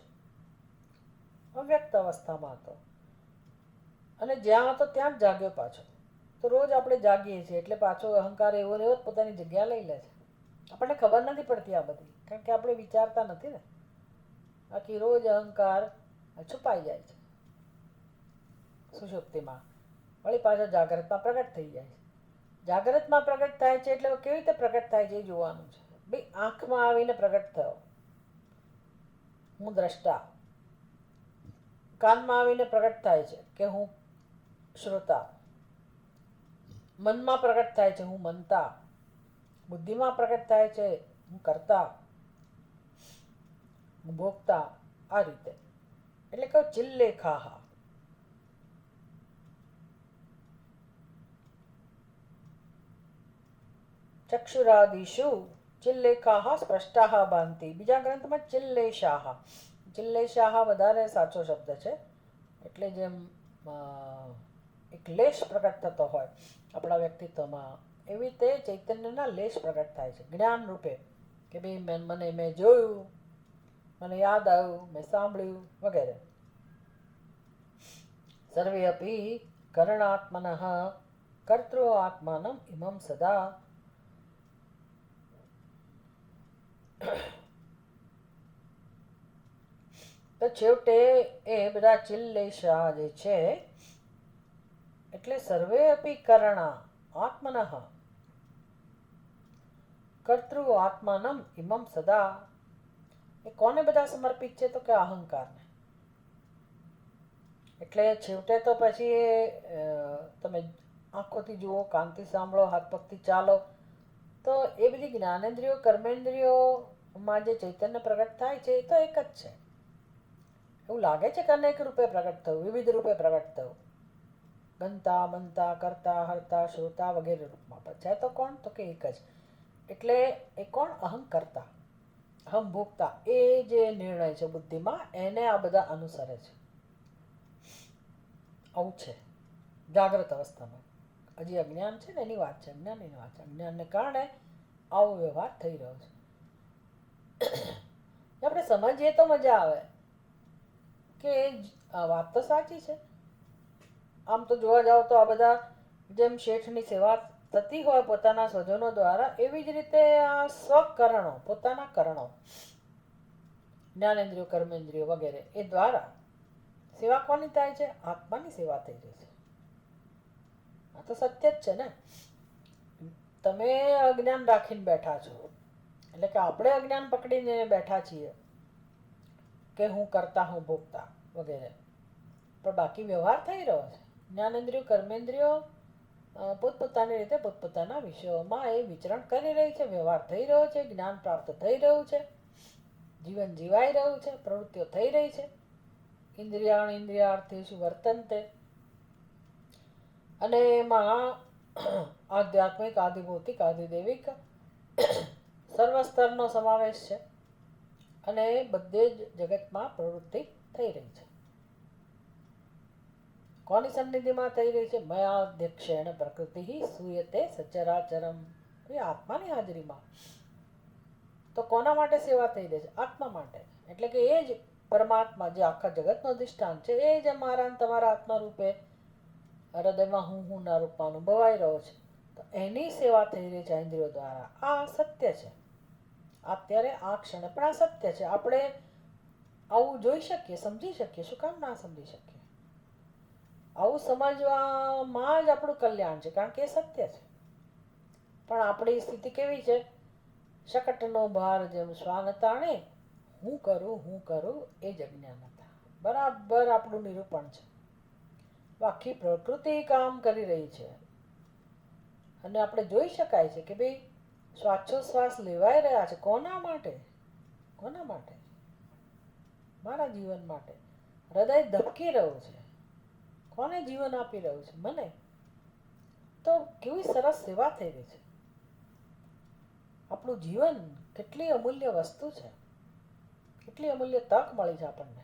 અવ્યક્ત અવસ્થામાં હતો. અને જ્યાં હતો ત્યાં જ જાગ્યો પાછો. તો રોજ આપણે જાગીએ છીએ એટલે પાછો અહંકાર એવો ને એવો જ પોતાની જગ્યા લઈ લે છે. આપણને ખબર નથી પડતી આ બધી, કારણ કે આપણે વિચારતા નથી ને. બાકી રોજ અહંકાર છુપાઈ જાય છે સુષુપ્તિમાં, વળી પાછો જાગ્રતમાં પ્રગટ થઈ જાય છે. જાગ્રતમાં પ્રગટ થાય છે એટલે કેવી રીતે પ્રગટ થાય છે એ જોવાનું છે. ભાઈ આંખમાં આવીને પ્રગટ થયો, હું દ્રષ્ટા. કાનમાં આવીને પ્રગટ થાય છે કે હું શ્રોતા. મનમાં પ્રગટ થાય છે, હું મનતા. બુદ્ધિમાં પ્રગટ થાય છે, હું કરતા, હું ભોગતા. આ રીતે એટલે કહું ચિલ્લેખાહા. ચક્ષુરાદિષુ ચિલ્લેખાહ સ્પષ્ટાહ ભાંતિ. બીજા ગ્રંથમાં ચિલ્લેશાહ, ચિલ્લેશાહ વધારે સાચો શબ્દ છે. એટલે જેમ એક લેશ પ્રગટ થતો હોય આપણા વ્યક્તિત્વમાં, એવી રીતે ચૈતન્યના લેશ પ્રગટ થાય છે જ્ઞાન રૂપે, કે ભાઈ મેં જોયું, મને યાદ આવ્યું, મેં સાંભળ્યું વગેરે. સર્વે અપી કરણાત્મનઃ કર્તૃ આત્માનમ ઇમમ સદા. તો છેવટે એ બધા ચિલ્લેશા જે છે એટલે સર્વે અપી કરણા આત્મનઃ કર્તૃ આત્માનમ ઇમમ સદા. એ કોને બધા સમર્પિત છે? તો કે અહંકારને. એટલે છેવટે તો પછી તમે આંખોથી જુઓ, કાનથી સાંભળો, હાથ પગથી ચાલો, તો એ બધી જ્ઞાનેન્દ્રિયો કર્મેન્દ્રિયોમાં જે ચૈતન્ય પ્રગટ થાય છે એ તો એક જ છે. એવું લાગે છે કે અનેક રૂપે પ્રગટ થયું, વિવિધ રૂપે પ્રગટ થયું, ગનતા મનતા કરતા હરતા શ્રોતા વગેરે રૂપમાં, પણ છે તો કોણ? તો કે એક જ. એટલે એ કોણ? અહંકર્તા, અહમ ભોગતા. એ જે નિર્ણય છે બુદ્ધિમાં, એને આ બધા અનુસરે છે. આવું છે જાગ્રત અવસ્થામાં. હજી અજ્ઞાન છે ને એની વાત છે, અજ્ઞાનની વાત છે. અજ્ઞાનને કારણે આવો વ્યવહાર થઈ રહ્યો છે. આપણે સમજીએ તો મજા આવે કે આ વાત તો સાચી છે. આમ તો જોવા જાવ તો આ બધા જેમ શેઠની સેવા થતી હોય પોતાના સ્વજનો દ્વારા, એવી જ રીતે આ સ્વકરણો, પોતાના કરણો, જ્ઞાનેન્દ્રિયો કર્મેન્દ્રિયો વગેરે, એ દ્વારા સેવા કોની થાય છે? આત્માની સેવા થઈ રહી છે. આ તો સત્ય જ છે ને. તમે અજ્ઞાન રાખીને બેઠા છો, એટલે કે આપણે અજ્ઞાન પકડીને બેઠા છીએ કે હું કરતા, હું ભોગતા વગેરે, પણ બાકી વ્યવહાર થઈ રહ્યો છે. જ્ઞાનેન્દ્રિયો કર્મેન્દ્રિયો પોતપોતાની રીતે પોતપોતાના વિષયોમાં એ વિચરણ કરી રહી છે, વ્યવહાર થઈ રહ્યો છે, જ્ઞાન પ્રાપ્ત થઈ રહ્યું છે, જીવન જીવાઈ રહ્યું છે, પ્રવૃત્તિઓ થઈ રહી છે. ઇન્દ્રિયાણ ઇન્દ્રિયાર્થેષુ વર્તન્તે. અને એમાં આધ્યાત્મિક, આધિભૌતિક, આધિદૈવિક સર્વ સ્તરનો સમાવેશ છે, અને બધે જ જગતમાં પ્રવૃત્તિ થઈ રહી છે. કોની સન્નિધિમાં થઈ રહી છે? મયાધ્યક્ષેણ પ્રકૃતિ સૂયતે સચરાચરમ. એ આત્માની હાજરીમાં. તો કોના માટે સેવા થઈ રહી છે? આત્મા માટે. એટલે કે એ જ પરમાત્મા જે આખા જગતનો અધિષ્ઠાન છે, એ જ અમારા તમારા આત્મા રૂપે હૃદયમાં હું ના રૂપમાં અનુભવાઈ રહ્યો છે. તો એની સેવા થઈ રહી છે ઇન્દ્રિયો દ્વારા. આ સત્ય છે. અત્યારે આ ક્ષણે પણ આ સત્ય છે. આપણે આવું જોઈ શકીએ, સમજી શકીએ. શું કામ ના સમજી શકીએ? આવું સમજવામાં જ આપણું કલ્યાણ છે, કારણ કે એ સત્ય છે. પણ આપણી સ્થિતિ કેવી છે? શકટનો ભાર જેમ શ્વાન તાણે, હું કરું એ જ અજ્ઞાનતા. બરાબર આપણું નિરૂપણ છે. આખી પ્રકૃતિ કામ કરી રહી છે, અને આપણે જોઈ શકાય છે કે ભાઈ શ્વાસોશ્વાસ લેવાઈ રહ્યા છે. કોના માટે? કોના માટે? મારા જીવન માટે. હૃદય ધબકી રહ્યું છે. કોને જીવન આપી રહ્યું છે? મને. તો કેવી સરસ સેવા થઈ રહી છે. આપણું જીવન કેટલી અમૂલ્ય વસ્તુ છે, કેટલી અમૂલ્ય તક મળી છે આપણને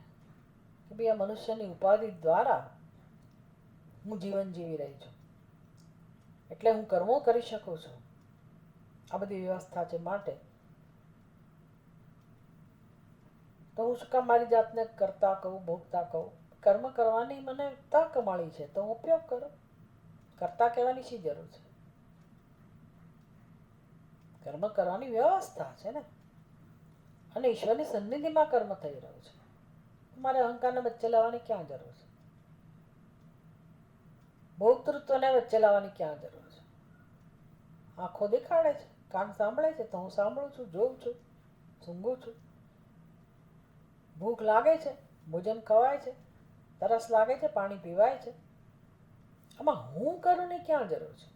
કે ભાઈ આ મનુષ્યની ઉપાધિ દ્વારા હું જીવન જીવી રહી છું, એટલે હું કર્મો કરી શકું છું. આ બધી વ્યવસ્થા છે માટે તો હું શું કામ મારી જાતને કરતા કહું, ભોગતા કહું? કર્મ કરવાની મને તક મળી છે તો હું ઉપયોગ કરું. કરતા કહેવાની શી જરૂર છે? કર્મ કરવાની વ્યવસ્થા છે ને, અને ઈશ્વરની સન્નિધિમાં કર્મ થઈ રહ્યું છે. મારે અહંકારને વચ્ચે લાવવાની ક્યાં જરૂર છે? ભોક્તૃત્વને વચ્ચે લાવવાની ક્યાં જરૂર છે? આંખો દેખાડે છે, કાન સાંભળે છે, તો હું સાંભળું છું, જોઉં છું, સૂંઘું છું. ભૂખ લાગે છે, ભોજન ખવાય છે, તરસ લાગે છે, પાણી પીવાય છે. આમાં હું કરું ને ક્યાં જરૂર છે?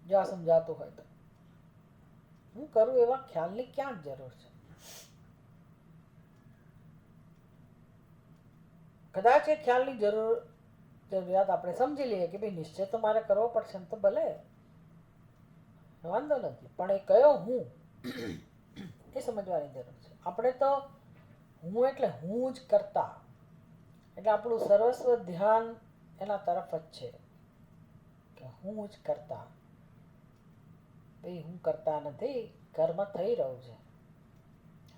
જો આ સમજાતું હોય તો હું કરું એવા ખ્યાલની ક્યાં જરૂર છે? કદાચ એ ખ્યાલની જરૂરિયાત આપણે સમજી લઈએ કે ભાઈ નિશ્ચય તો મારે કરવો પડશે, તો ભલે વાંધો નથી, પણ એ કયો હું એ સમજવાની જરૂર છે. આપણે તો હું એટલે હું જ કરતા, એટલે આપણું સર્વસ્વ ધ્યાન એના તરફ જ છે કે હું જ કરતા. ભાઈ હું કરતા નથી, કર્મ થઈ રહ્યું છે,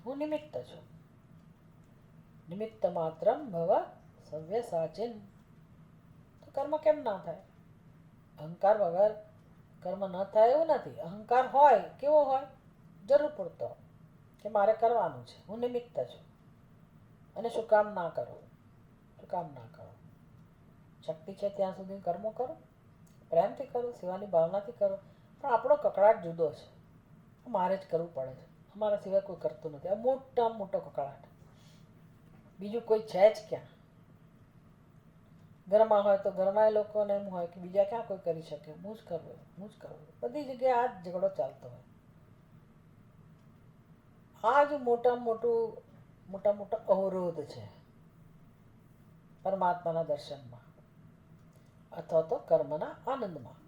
હું નિમિત્ત છું. નિમિત્ત માત્રમ ભવ સવ્ય સાચિન. તો કર્મ કેમ ના થાય? અહંકાર વગર કર્મ ન થાય એવું નથી. અહંકાર હોય, કેવો હોય? જરૂર પૂરતો, કે મારે કરવાનું છે, હું નિમિત્ત છું. અને શું કામ ના કરું? શું કામ ના કરું? શક્તિ છે ત્યાં સુધી કર્મો કરો, પ્રેમથી કરો, સેવાની ભાવનાથી કરો. પણ આપણો કકળાટ જુદો છે. મારે જ કરવું પડે છે, અમારા સિવાય કોઈ કરતું નથી. આ મોટામાં મોટો કકળાટ. બીજું કોઈ છે જ ક્યાં? ઘરમાં હોય તો ઘરમાં એ લોકોને એમ હોય કે બીજા ક્યાં કોઈ કરી શકે, હું જ કરવું, હું જ કરવું. બધી જગ્યાએ આ જ ઝઘડો ચાલતો હોય. આ જ મોટા મોટા અવરોધ છે પરમાત્માના દર્શનમાં અથવા તો કર્મના આનંદમાં.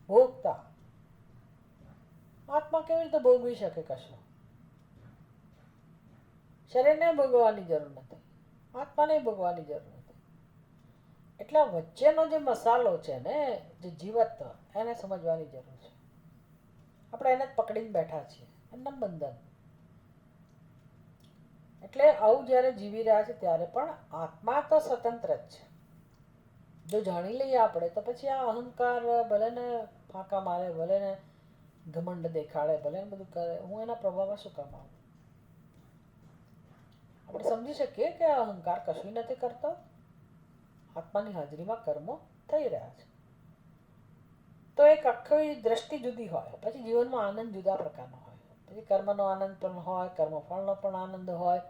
ભોગતા આત્મા કેવી રીતે ભોગવી શકે કશું? શરીરને ભોગવવાની જરૂર નથી, આત્માને ભોગવવાની જરૂર નથી. એટલે વચ્ચેનો જે મસાલો છે ને, જે જીવત્વ, એને સમજવાની જરૂર છે. આપણે એને જ પકડીને બેઠા છીએ, એમના બંધન. એટલે આવું જ્યારે જીવી રહ્યા છે ત્યારે પણ આત્મા તો સ્વતંત્ર જ છે. જો જાણી લઈએ આપણે તો પછી આ અહંકાર ભલે ને ફાંકા મારે, ભલે ને ઘમંડ દેખાડે, ભલે ને બધું કરે, હું એના પ્રભાવમાં શું કામ આવું? આપણે સમજી શકીએ કે આ અહંકાર કશું નથી કરતો. આત્માની હાજરીમાં કર્મો થઈ રહ્યા છે. તો એક આખી દ્રષ્ટિ જુદી હોય. પછી જીવનમાં આનંદ જુદા પ્રકારનો હોય. પછી કર્મનો આનંદ પણ હોય, કર્મફળનો પણ આનંદ હોય.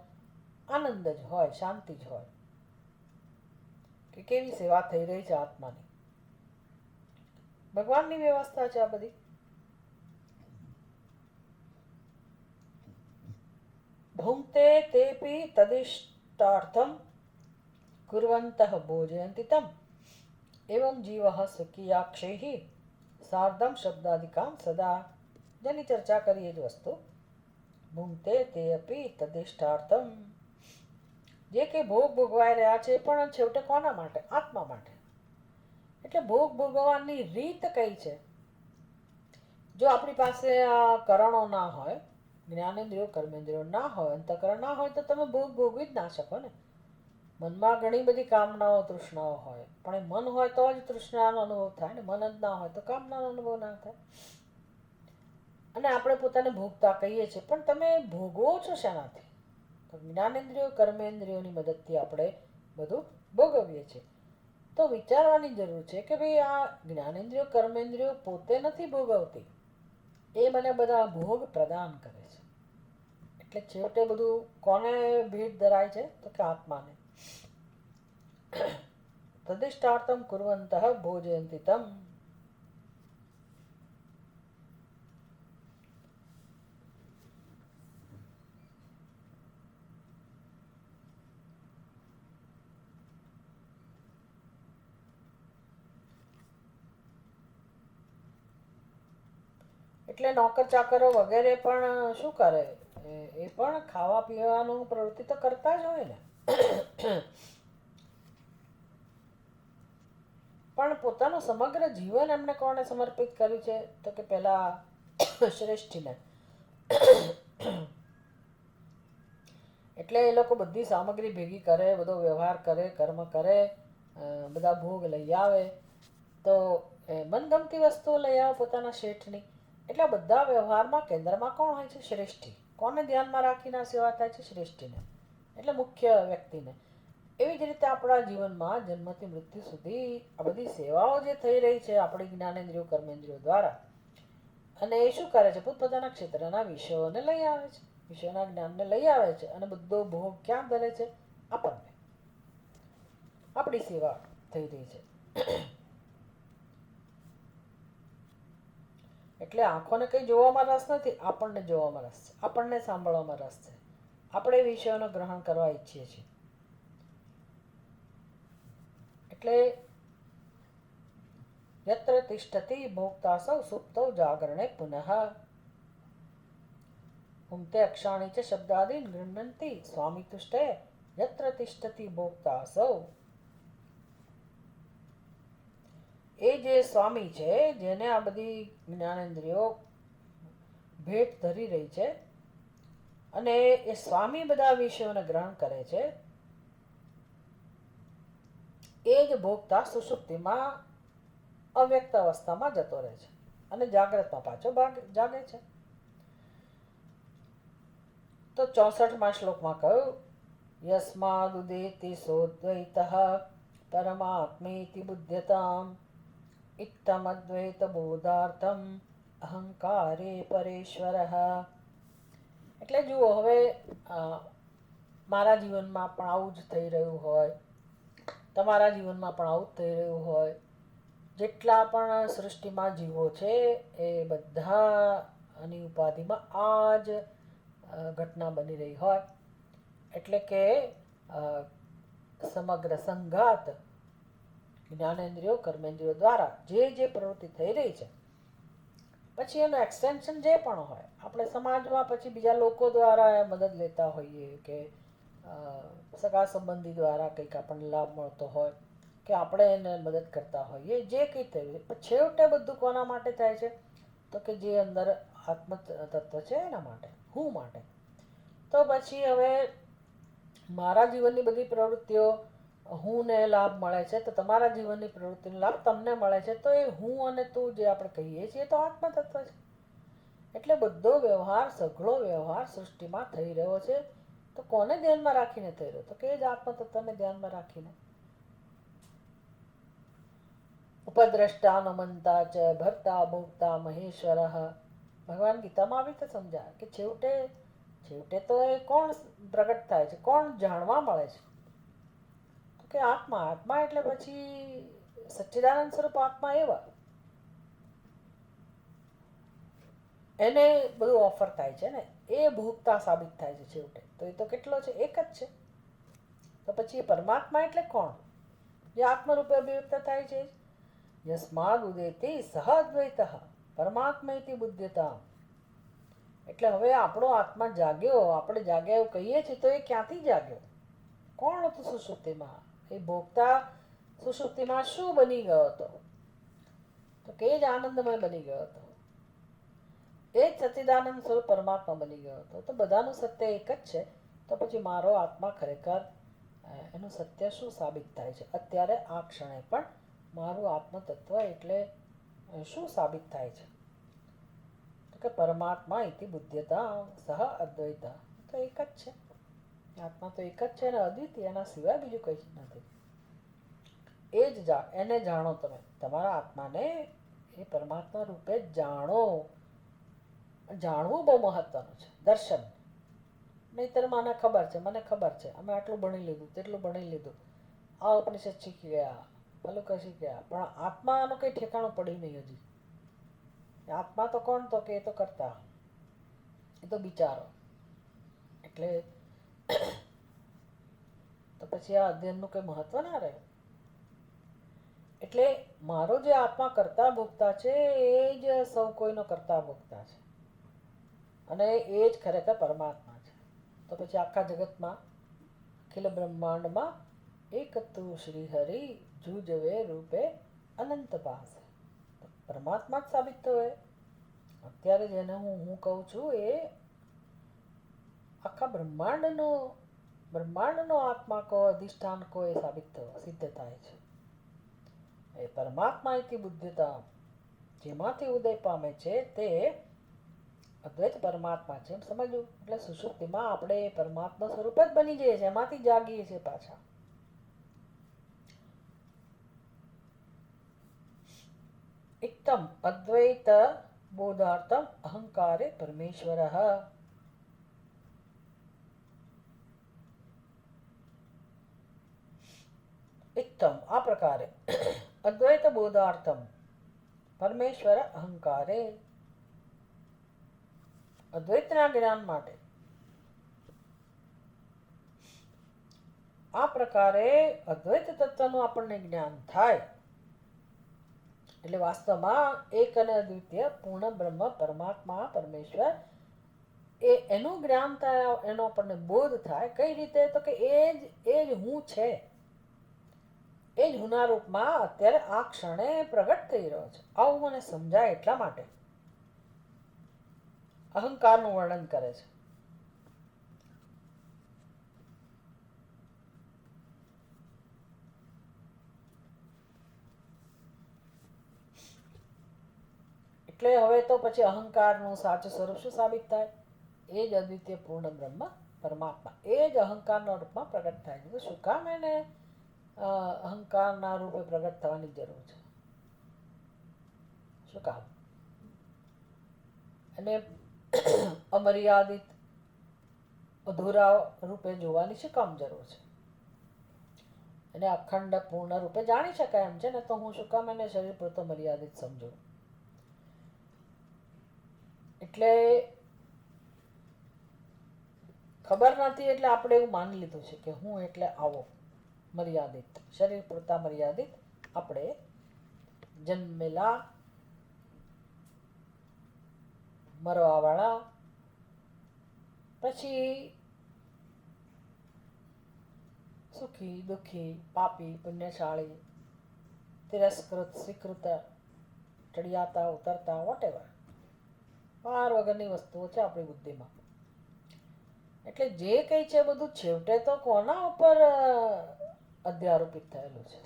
આનંદ જ હોય, શાંતિ જ હોય કે કેવી સેવા થઈ રહી છે આત્માની. ભગવાનની વ્યવસ્થા છે આ બધી. ભુંક્તે તેપી તદિષ્ટાર્થમ કુર્વन्तઃ ભોજયन्ति તમ એવં જીવઃ સ્વકીયાક્ષૈઃ સાર્ધમ શબ્દાધિકામ સદા. જેની ચર્ચા કરીએ જ વસ્તુ. ભુંક્તે તે અપી તદિષ્ટાર્થમ, જે કે ભોગ ભોગવાઈ રહ્યા છે પણ છેવટે કોના માટે? આત્મા માટે. એટલે ભોગ ભોગવવાની રીત કઈ છે? જો આપણી પાસે આ કરણો ના હોય, જ્ઞાનેન્દ્રિયો કર્મેન્દ્રિયો ના હોય, અંતઃકરણ ના હોય, તો તમે ભોગ ભોગવી જ ના શકો ને. મનમાં ઘણી બધી કામનાઓ, તૃષ્ણાઓ હોય, પણ એ મન હોય તો જ તૃષ્ણાનો અનુભવ થાય ને. મન જ ના હોય તો કામનાનો અનુભવ ના થાય. અને આપણે પોતાને ભોગતા કહીએ છીએ, પણ તમે ભોગવો છો શેનાથી? તો જ્ઞાનેન્દ્રિયો કર્મેન્દ્રિયોની મદદથી આપણે બધું ભોગવીએ છીએ. તો વિચારવાની જરૂર છે કે ભાઈ આ જ્ઞાનેન્દ્રિયો કર્મેન્દ્રિયો પોતે નથી ભોગવતી, એ મને બધા ભોગ પ્રદાન કરે છે. એટલે છેવટે બધું કોને ભેટ ધરાય છે? તો કે આત્માને. તદિષ્ટાર્થમ કુર્વन्तઃ ભોજયन्ति તમ. એટલે નોકર ચાકરો વગેરે પણ શું કરે? એ પણ ખાવા પીવાનું પ્રવૃત્તિ તો કરતા જ હોય ને. પણ પોતાનું સમગ્ર જીવન એમને કોને સમર્પિત કર્યું છે? તો કે પેલા શ્રેષ્ઠીને. એટલે એ લોકો બધી સામગ્રી ભેગી કરે, બધો વ્યવહાર કરે, કર્મ કરે, બધા ભોગ લઈ આવે. તો મનગમતી વસ્તુઓ લઈ આવે પોતાના શેઠની. એટલે બધા વ્યવહારમાં કેન્દ્રમાં કોણ હોય છે? શ્રેષ્ઠી. કોને ધ્યાનમાં રાખીને આ સેવા થાય છે? શ્રેષ્ઠીને, એટલે મુખ્ય વ્યક્તિને. એવી જ રીતે આપણા જીવનમાં જન્મથી મૃત્યુ સુધી આ બધી સેવાઓ જે થઈ રહી છે આપણી જ્ઞાનેન્દ્રિયો કર્મેન્દ્રિયો દ્વારા, અને એ શું કરે છે? પોતપોતાના ક્ષેત્રના વિષયોને લઈ આવે છે, વિષયોના જ્ઞાનને લઈ આવે છે, અને બધો ભોગ ક્યાં ધરે છે? આપણને. આપણી સેવા થઈ રહી છે. એટલે આંખોને કંઈ જોવામાં રસ નથી, આપણને જોવામાં રસ છે, આપણને સાંભળવામાં રસ છે. આપણે એ વિષયોનું ગ્રહણ કરવા ઈચ્છીએ છીએ. એટલે યત્ર તિષ્ઠતિ ભોક્તાસૌ સુપ્તૌ જાગરણે પુનઃ પુંક્તે અક્ષાણી ચ શબ્દાદીન ગૃહ્ણન્તિ સ્વામી તુષ્ટે યત્ર તિષ્ઠતિ ભોક્તાસૌ. એ જે સ્વામી છે, જેને આ બધી જ્ઞાનેન્દ્રિયો ભેટ ધરી રહી છે, અને એ સ્વામી બધા વિષયોને ગ્રહણ કરે છે, એ જ ભોગતા સુષુપ્તિમાં અવ્યક્ત અવસ્થામાં જતો રહે છે અને જાગ્રતમાં પાછો જાગે છે. તો 64મા શ્લોકમાં કહ્યું, યસ્માદુદેતિ સોદ્વૈતઃ પરમાત્મેતિ બુધ્યતામ ઇત્તમદ્વૈત બોધાર્થમ અહંકારે પરેશ્વરઃ. એટલે જુઓ, હવે મારા જીવનમાં પણ આવું જ થઈ રહ્યું હોય, તમારા જીવનમાં પણ આવું જ થઈ રહ્યું હોય, જેટલા પણ સૃષ્ટિમાં જીવો છે એ બધાની ઉપાધિમાં આ જ ઘટના બની રહી હોય, એટલે કે સમગ્ર સંઘાત જ્ઞાનેન્દ્રિયો કર્મેન્દ્રિયો દ્વારા જે પ્રવૃત્તિ થઈ રહી છે, પછી એનું એક્સટેન્શન જે પણ હોય, આપણે સમાજમાં પછી બીજા લોકો દ્વારા મદદ લેતા હોઈએ, કે સગા સંબંધી દ્વારા કંઈક આપણને લાભ મળતો હોય, કે આપણે એને મદદ કરતા હોઈએ, જે કંઈ થયું, પણ છેવટે બધું કોના માટે થાય છે? તો કે જે અંદર આત્મ તત્વ છે એના માટે, હું માટે. તો પછી હવે મારા જીવનની બધી પ્રવૃત્તિઓ હુંને લાભ મળે છે, તો તમારા જીવનની પ્રવૃત્તિનો લાભ તમને મળે છે, તો એ હું અને તું જે આપણે કહીએ છીએ તો આત્મ તત્વ છે. એટલે બધો વ્યવહાર, સઘળો વ્યવહાર સૃષ્ટિમાં થઈ રહ્યો છે, તો કોને ધ્યાનમાં રાખીને થઈ રહ્યો? તો કે એ જ આત્મ તત્વને ધ્યાનમાં રાખીને. ઉપદ્રષ્ટા નમંતા ચ ભર્તા ભોક્તા મહેશ્વર. ભગવાન ગીતામાં આવી રીતે સમજાય કે છેવટે તો એ કોણ પ્રગટ થાય છે, કોણ જાણવા મળે છે? તો કે આત્મા. આત્મા એટલે પછી સચ્ચિદાનંદ સ્વરૂપ આત્મા, એવા એને બધું ઓફર થાય છે ને, એ ભોગતા સાબિત થાય છે છેવટે. તો એ તો કેટલો છે? એક જ છે. તો પછી એ પરમાત્મા એટલે કોણ? જે આત્મરૂપે અભિવ્યક્ત થાય છે. યસ્માદ ઉદેતિ સહદ્વૈત પરમાત્મૈતિ બુદ્ધ્યતા. એટલે હવે આપણો આત્મા જાગ્યો, આપણે જાગ્યા એવું કહીએ છીએ, તો એ ક્યાંથી જાગ્યો? કોણ હતું સુષુપ્તિમાં? એ ભોગતા સુષુપ્તિમાં શું બની ગયો હતો? તો કે જ આનંદમય બની ગયો હતો, એ જ સચ્ચિદાનંદ સ્વરૂપ પરમાત્મા બની ગયો હતો. તો બધાનું સત્ય એક જ છે. તો પછી મારો આત્મા ખરેખર એનું સત્ય શું સાબિત થાય છે? અત્યારે આ ક્ષણે પણ મારું આત્મ તત્વ એટલે શું સાબિત થાય છે? તો કે પરમાત્મા ઇતિ બુદ્ધ્યતા સહ અદ્વૈત. તો એક જ છે, આત્મા તો એક જ છે ને અદ્વિતીય, એના સિવાય બીજું કંઈ જ નથી. એ જ એને જાણો તમે, તમારા આત્માને એ પરમાત્મા રૂપે જ જાણો. જાણવું બહુ મહત્વનું છે. દર્શન નહીંતર મને ખબર છે, મને ખબર છે, અમે આટલું ભણી લીધું, તેટલું ભણી લીધું, આ ઉપનિષદ શીખી ગયા, પેલું કઈ શીખી ગયા, પણ આત્માનું કંઈ ઠેકાણું પડ્યું નહીં હજી. આત્મા તો કોણ? તો કે એ તો કરતા, એ તો બિચારો. એટલે તો પછી આ અધ્યયનનું કંઈ મહત્વ ના રહે. એટલે મારો જે આત્મા કરતા ભોગતા છે, એ જ સૌ કોઈનો કરતા ભોગતા છે, અને એ જ ખરેખર પરમાત્મા છે. તો પછી આખા જગતમાં, અખિલ બ્રહ્માંડમાં એક તું શ્રી હરિ જુજવે રૂપે અનંત પાસે. પરમાત્મા જ સાબિત થયો. અત્યારે જેને હું કહું છું, એ આખા બ્રહ્માંડનો આત્મા કો, અધિષ્ઠાન કો, એ સાબિત થયો, સિદ્ધ થાય છે. એ પરમાત્મા ઇતિ બુદ્ધ્યતા, જેમાંથી ઉદય પામે છે તે અદ્વૈત પરમાત્મા છે, એમ સમજવું. એટલે સુષુપ્તિમાં આપણે પરમાત્મા સ્વરૂપ જ બની જઈએ છીએ, એમાંથી જાગીએ છીએ પાછા. ઇત્તમ અદ્વૈત બોધાર્થમ અહંકારે પરમેશ્વર. ઇત્તમ આ પ્રકારે અદ્વૈત બોધાર્થમ પરમેશ્વર અહંકારે, અદ્વૈતના જ્ઞાન માટે આ પ્રકારે અદ્વૈત તત્વનું આપણને જ્ઞાન થાય, એટલે વાસ્તવમાં એક અને અદ્વિતીય પૂર્ણ બ્રહ્મ પરમાત્મા પરમેશ્વર એનું જ્ઞાન થાય, એનો આપણને બોધ થાય. કઈ રીતે? તો કે એ જ હું છે, એ જ હુના રૂપમાં અત્યારે આ ક્ષણે પ્રગટ થઈ રહ્યો છે. આવું મને સમજાય એટલા માટે અહંકારનું વર્ણન કરે છે. એટલે હવે તો પછી અહંકારનું સાચું સ્વરૂપ શું સાબિત થાય? એ જ અદ્વિતીય પૂર્ણ બ્રહ્મ પરમાત્મા એ જ અહંકારના રૂપમાં પ્રગટ થાય છે. તો શું કામ એને અહંકારના રૂપે પ્રગટ થવાની જરૂર છે? શું કામ? અને અમર્યાદિત અધૂરા રૂપે જોવાની શું કામ જરૂર છે? એને અખંડ પૂર્ણ રૂપે જાણી શકાય એમ છે ને, તો હું શું કામ એને શરીર પૂરતો મર્યાદિત સમજુ? એટલે ખબર નથી એટલે આપણે એવું માની લીધું છે કે હું એટલે આવો મર્યાદિત, શરીર પૂરતા મર્યાદિત, આપણે જન્મેલા મરવાવાળા, પછી સુખી દુઃખી, પાપી પુણ્યશાળી, તિરસ્કૃત સ્વીકૃત, ચડિયાતા ઉતરતા, વોટેવર પાર વગરની વસ્તુઓ છે આપણી બુદ્ધિમાં. એટલે જે કંઈ છે બધું છેવટે તો કોના ઉપર અધ્યારોપિત થયેલું છે?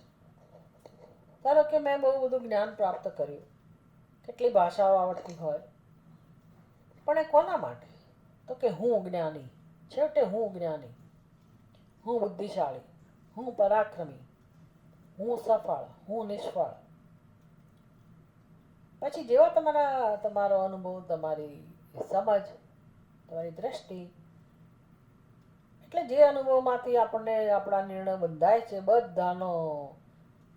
ધારો કે મેં બહુ બધું જ્ઞાન પ્રાપ્ત કર્યું, કેટલી ભાષાઓ આવડતી હોય, પણ એ કોના માટે? તો કે હું જ્ઞાની, છેવટે હું જ્ઞાની, હું બુદ્ધિશાળી, હું પરાક્રમી, હું સફળ, હું નિષ્ફળ. પછી જેવા તમારો અનુભવ, તમારી સમજ, તમારી દ્રષ્ટિ, એટલે જે અનુભવમાંથી આપણને આપણા નિર્ણય બંધાય છે, બધાનો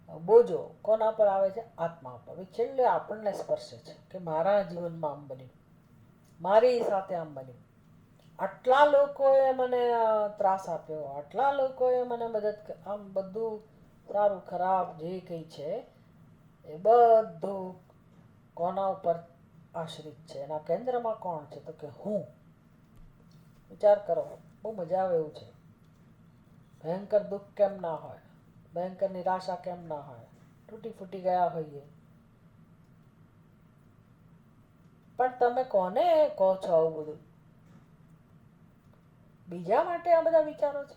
બોજો કોના પર આવે છે? આત્મા પર. છેલ્લે આપણને સ્પર્શે છે કે મારા જીવનમાં આમ બન્યું, મારી સાથે આમ બન્યું, આટલા લોકોએ મને ત્રાસ આપ્યો, આટલા લોકોએ મને મદદ, આમ બધું સારું ખરાબ જે કંઈ છે એ બધું કોના ઉપર આશ્રિત છે? એના કેન્દ્રમાં કોણ છે? તો કે હું. વિચાર કરો, બહુ મજા આવે એવું છે. ભયંકર દુઃખ કેમ ના હોય, ભયંકર નિરાશા કેમ ના હોય, તૂટી ફૂટી ગયા હોઈએ, પણ તમે કોને કહો છો આવું બધું? બીજા માટે આ બધા વિચારો છે?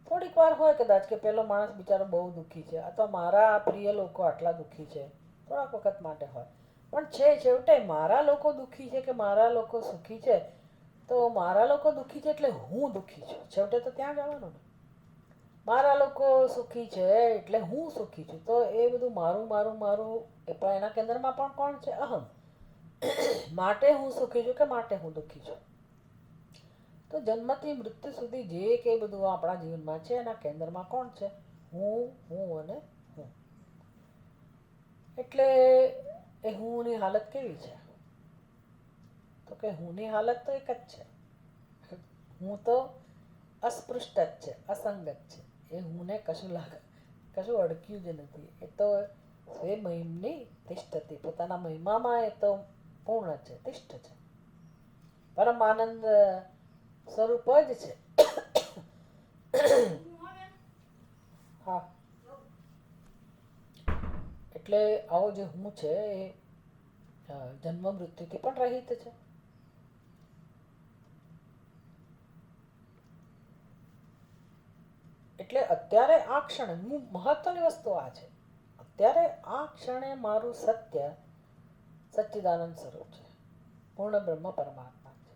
થોડીક વાર હોય કદાચ કે પેલો માણસ બિચારો બહુ દુઃખી છે, અથવા મારા પ્રિય લોકો આટલા દુઃખી છે, થોડાક વખત માટે હોય. પણ છેવટે મારા લોકો દુઃખી છે કે મારા લોકો સુખી છે, તો મારા લોકો દુઃખી છે એટલે હું દુઃખી છું, છેવટે તો ત્યાં જવાનું ને. મારા લોકો સુખી છે એટલે હું સુખી છું, તો એ બધું મારું મારું મારું, એ પણ એના કેન્દ્રમાં પણ કોણ છે? અહમ. માટે હું સુખી છું કે માટે હું દુઃખી છું? તો જન્મથી મૃત્યુ સુધી જે કંઈ બધું આપણા જીવનમાં છે એના કેન્દ્રમાં કોણ છે? હું, હું અને હું. એટલે એ હુંની હાલત કેવી છે? તો કે હુંની હાલત તો એક જ છે. હું તો અસ્પૃષ્ટ જ છે, અસંગત છે. એ હુંને કશું અડક્યું જ નથી. એ તો સ્વે મહિમની તિષ્ઠતી, પોતાના મહિમામાં એ તો પૂર્ણ છે, તિષ્ઠ છે, પરમ આનંદ સ્વરૂપ જ છે. હા, એટલે આવો જે હું છે એ જન્મ મૃત્યુથી પણ રહિત છે. એટલે અત્યારે આ ક્ષણે મહત્વની વસ્તુ આ છે, અત્યારે આ ક્ષણે મારું સત્ય સચ્ચિદાનંદ સ્વરૂપ છે, પૂર્ણ બ્રહ્મ પરમાત્મા છે,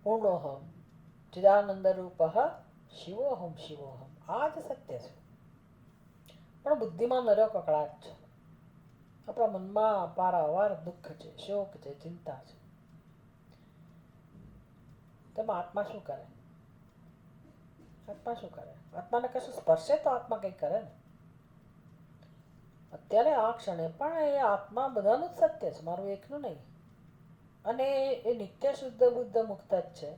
પૂર્ણોહમ ચિદાનંદ રૂપ શિવોહમ શિવોહમ. આ જ સત્ય છે. પણ બુદ્ધિમાં નર્યો કકડાટ છે, આપણા મનમાં પારાવાર દુઃખ છે, શોક છે, ચિંતા છે. તેમાં આત્મા શું કરે? આત્મા શું કરે? આત્માને કશું સ્પર્શે તો આત્મા કંઈ કરે ને. અત્યારે આ ક્ષણે પણ એ આત્મા બધાનું જ સત્ય છે, મારું એકનું નહીં. અને એ નિત્ય શુદ્ધ બુદ્ધ મુક્ત જ છે,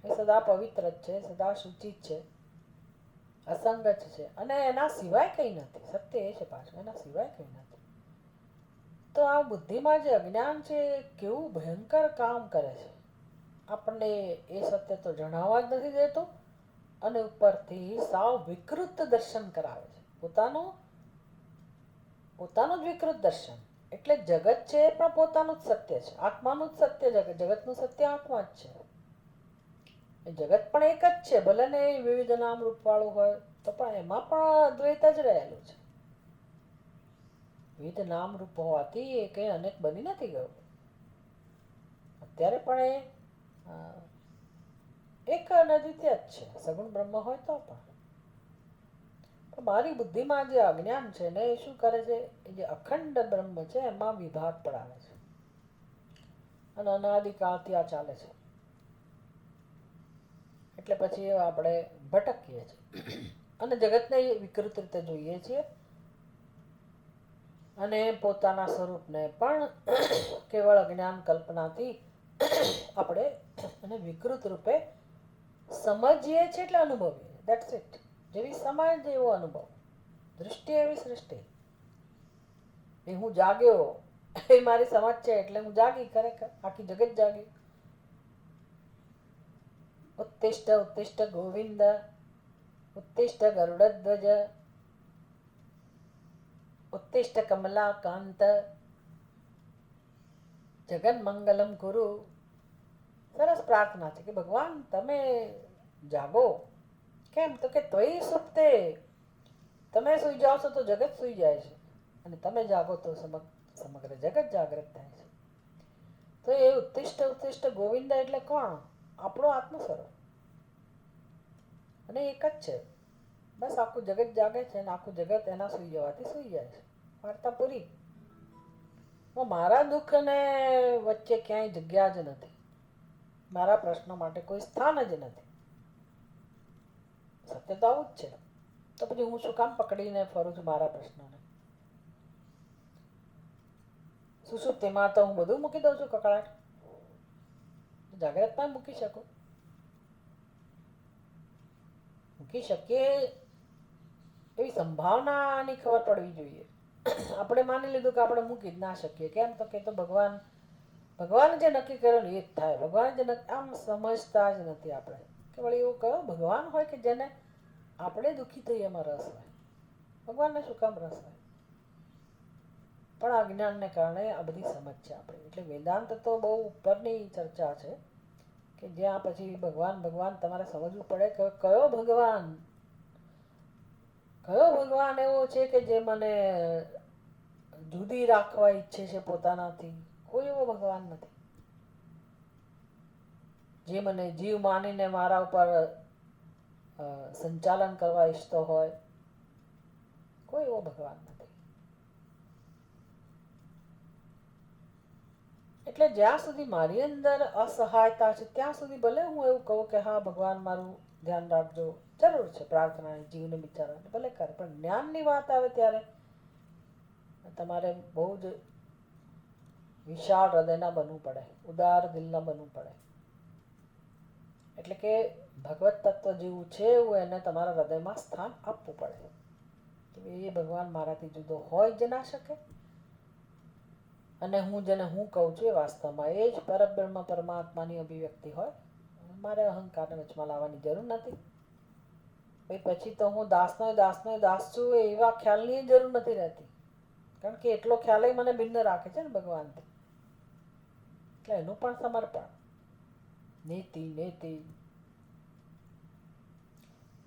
એ સદા પવિત્ર જ છે, સદા શુચિ જ છે. અસંગ જ છે અને એના સિવાય કંઈ નથી. સત્ય એ છે પાછું, એના સિવાય કંઈ નથી. તો આ બુદ્ધિમાં જે અજ્ઞાન છે એ કેવું ભયંકર કામ કરે છે. આપણને એ સત્ય તો જણાવવા જ નથી દેતું અને ઉપરથી સાવ વિકૃત દર્શન કરાવે છે. પોતાનું પોતાનું જ વિકૃત દર્શન. એટલે જગત છે એ પણ પોતાનું જ સત્ય છે, આત્માનું જ સત્ય. જગતનું સત્ય આત્મા જ છે. એ જગત પણ એક જ છે, ભલે ને એ વિવિધ નામ રૂપ વાળું હોય તો પણ એમાં પણ અદ્વૈત જ રહેલું છે. વિવિધ નામ રૂપ હોવાથી એ કંઈ અનેક બની નથી ગયું. અત્યારે પણ એ એક અનદ્વિતીય જ છે, સગુણ બ્રહ્મ હોય તો પણ. મારી બુદ્ધિમાં જે અજ્ઞાન છે ને એ શું કરે છે, એ જે અખંડ બ્રહ્મ છે એમાં વિભાગ પડાવે છે અને અનાદિકાળથી આ ચાલે છે. એટલે પછી આપણે ભટકીએ છીએ અને જગતને વિકૃત રીતે જોઈએ છીએ અને પોતાના સ્વરૂપને પણ કેવળ અજ્ઞાન કલ્પનાથી આપણે એને વિકૃત રૂપે સમજીએ છીએ એટલે અનુભવીએ. That's it. જેવી સમજ એવો અનુભવ, દૃષ્ટિ એવી સૃષ્ટિ. એ હું જાગ્યો એ મારી સમજ છે એટલે હું જાગી, ખરેખર આખી જગત જાગી. ઉત્તિષ્ઠ ઉત્તિષ્ઠ ગોવિંદ, ઉત્તિષ્ઠ ગરુડધ્વજ, ઉત્તિષ્ઠ કમલાકાંત, જગન મંગલમ કુરુ. સરસ પ્રાર્થના છે કે ભગવાન તમે જાગો. કેમ તો કે ત્વયી સુપ્તે, તમે સુઈ જાઓ છો તો જગત સુઈ જાય છે અને તમે જાગો તો સમગ્ર જગત જાગૃત થાય છે. તો એ ઉત્તિષ્ઠ ઉત્તિષ્ઠ ગોવિંદ એટલે કોણ? આપણો આત્મ સ્વરૂપ. અને એક જ છે. બસ આખું જગત જાગે છે અને આખું જગત એના સુઈ જવાથી સુઈ જાય છે. વાર્તા પૂરી. મારા દુઃખને વચ્ચે ક્યાંય જગ્યા જ નથી, મારા પ્રશ્નો માટે કોઈ સ્થાન જ નથી. સત્ય તો આવું જ છે. તો પછી હું શું કામ પકડીને ફરું છું મારા પ્રશ્નોને? સુષુપ્તિમાં તો હું બધું મૂકી દઉં છું, કકળાટ. જાગ્રતમાં મૂકી શકું, મૂકી શકીએ એવી સંભાવનાની ખબર પડવી જોઈએ. આપણે માની લીધું કે આપણે મૂકી જ ના શકીએ. કેમ તો કે તો ભગવાન જે નક્કી કરેલું એ જ થાય. ભગવાન જે આમ સમજતા જ નથી આપણે કે વળી એવું કયો ભગવાન હોય કે જેને આપણે દુઃખી થઈએ એમાં રસ હોય? ભગવાનને શું કામ રસ હોય? પણ અજ્ઞાનને કારણે આ બધી સમજ છે આપણે. એટલે વેદાંત તો બહુ ઉપરની ચર્ચા છે કે જ્યાં પછી ભગવાન ભગવાન તમારે સમજવું પડે કે કયો ભગવાન એવો છે કે જે મને જુદી રાખવા ઈચ્છે છે પોતાનાથી? કોઈ એવો ભગવાન નથી. જે મને જીવ માનીને મારા ઉપર સંચાલન કરવા ઈચ્છતો હોય, કોઈ એવો ભગવાન નથી. એટલે જ્યાં સુધી મારી અંદર અસહાયતા છે ત્યાં સુધી ભલે હું એવું કહું કે હા ભગવાન મારું ધ્યાન રાખજો, જરૂર છે પ્રાર્થનાની, જીવને બિચારાને ભલે કરે, પણ જ્ઞાનની વાત આવે ત્યારે તમારે બહુ જ વિશાળ હૃદયના બનવું પડે, ઉદાર દિલના બનવું પડે. એટલે કે ભગવત તત્વ જેવું છે એવું એને તમારા હૃદયમાં સ્થાન આપવું પડે. એ ભગવાન મારાથી જુદો હોય જ ના શકે અને હું જેને હું કહું છું એ વાસ્તવમાં એ જ પરબ્રહ્મ પરમાત્માની અભિવ્યક્તિ હોય. મારે અહંકારને વચમાં લાવવાની જરૂર નથી. પછી તો હું દાસનો દાસ છું એવા ખ્યાલની જરૂર નથી રહેતી, કારણ કે એટલો ખ્યાલ મને ભિન્ન રાખે છે ને ભગવાનથી. એટલે એનું પણ સમર્પણ. નીતિ નેતિ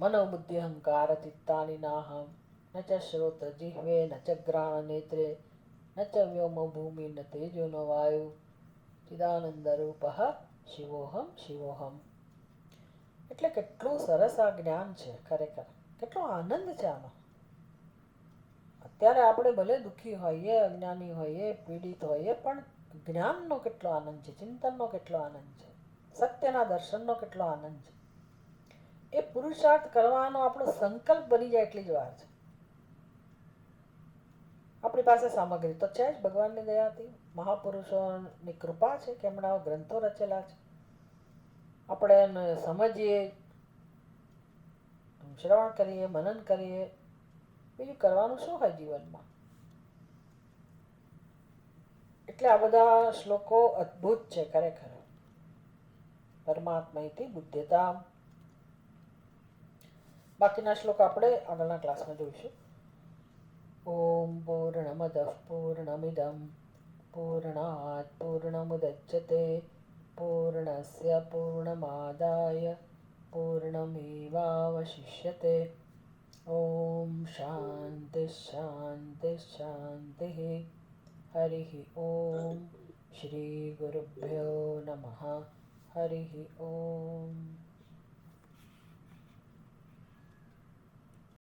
મનોબુદ્ધિ અહંકાર ચિત્તાની નાહમ ન ચ શ્રોત જીહ્વે ન ચ ગ્રાણ નેત્રે ન ચ વ્યોમ ભૂમિ ન તેજો ન વાયુ ચિદાનંદ રૂપ શિવોહમ શિવોહમ. એટલે કેટલું સરસ આ જ્ઞાન છે ખરેખર. કેટલો આનંદ છે આનો. અત્યારે આપણે ભલે દુઃખી હોઈએ, અજ્ઞાની હોઈએ, પીડિત હોઈએ, પણ જ્ઞાનનો કેટલો આનંદ છે, ચિંતનનો કેટલો આનંદ છે, સત્યના દર્શનનો કેટલો આનંદ છે. એ પુરુષાર્થ કરવાનો આપણો સંકલ્પ બની જાય એટલી જ વાર છે. આપણી પાસે સામગ્રી તો છે જ ભગવાનની દયાથી, મહાપુરુષોની કૃપા છે કે એમણે ગ્રંથો રચેલા છે. આપણે એને સમજીએ, શ્રવણ કરીએ, મનન કરીએ, બીજું કરવાનું શું હોય જીવનમાં. એટલે આ બધા શ્લોકો અદ્ભુત છે ખરેખર. પરમાત્મા ઇતિ બુદ્ધ્યતા. બાકીના શ્લોક આપણે આગળના ક્લાસમાં જોઈશું. ઓમ પૂર્ણમદ પૂર્ણમિદમ પૂર્ણાત પૂર્ણમુદચ્યતે પૂર્ણસ્ય પૂર્ણમાદાય પૂર્ણમેવાવશિષ્યતે. ઓમ શાંતિ શાંતિ શાંતિ. હરિ ઓમ. શ્રી ગુરુભ્યો નમઃ. હરિ ઓમ.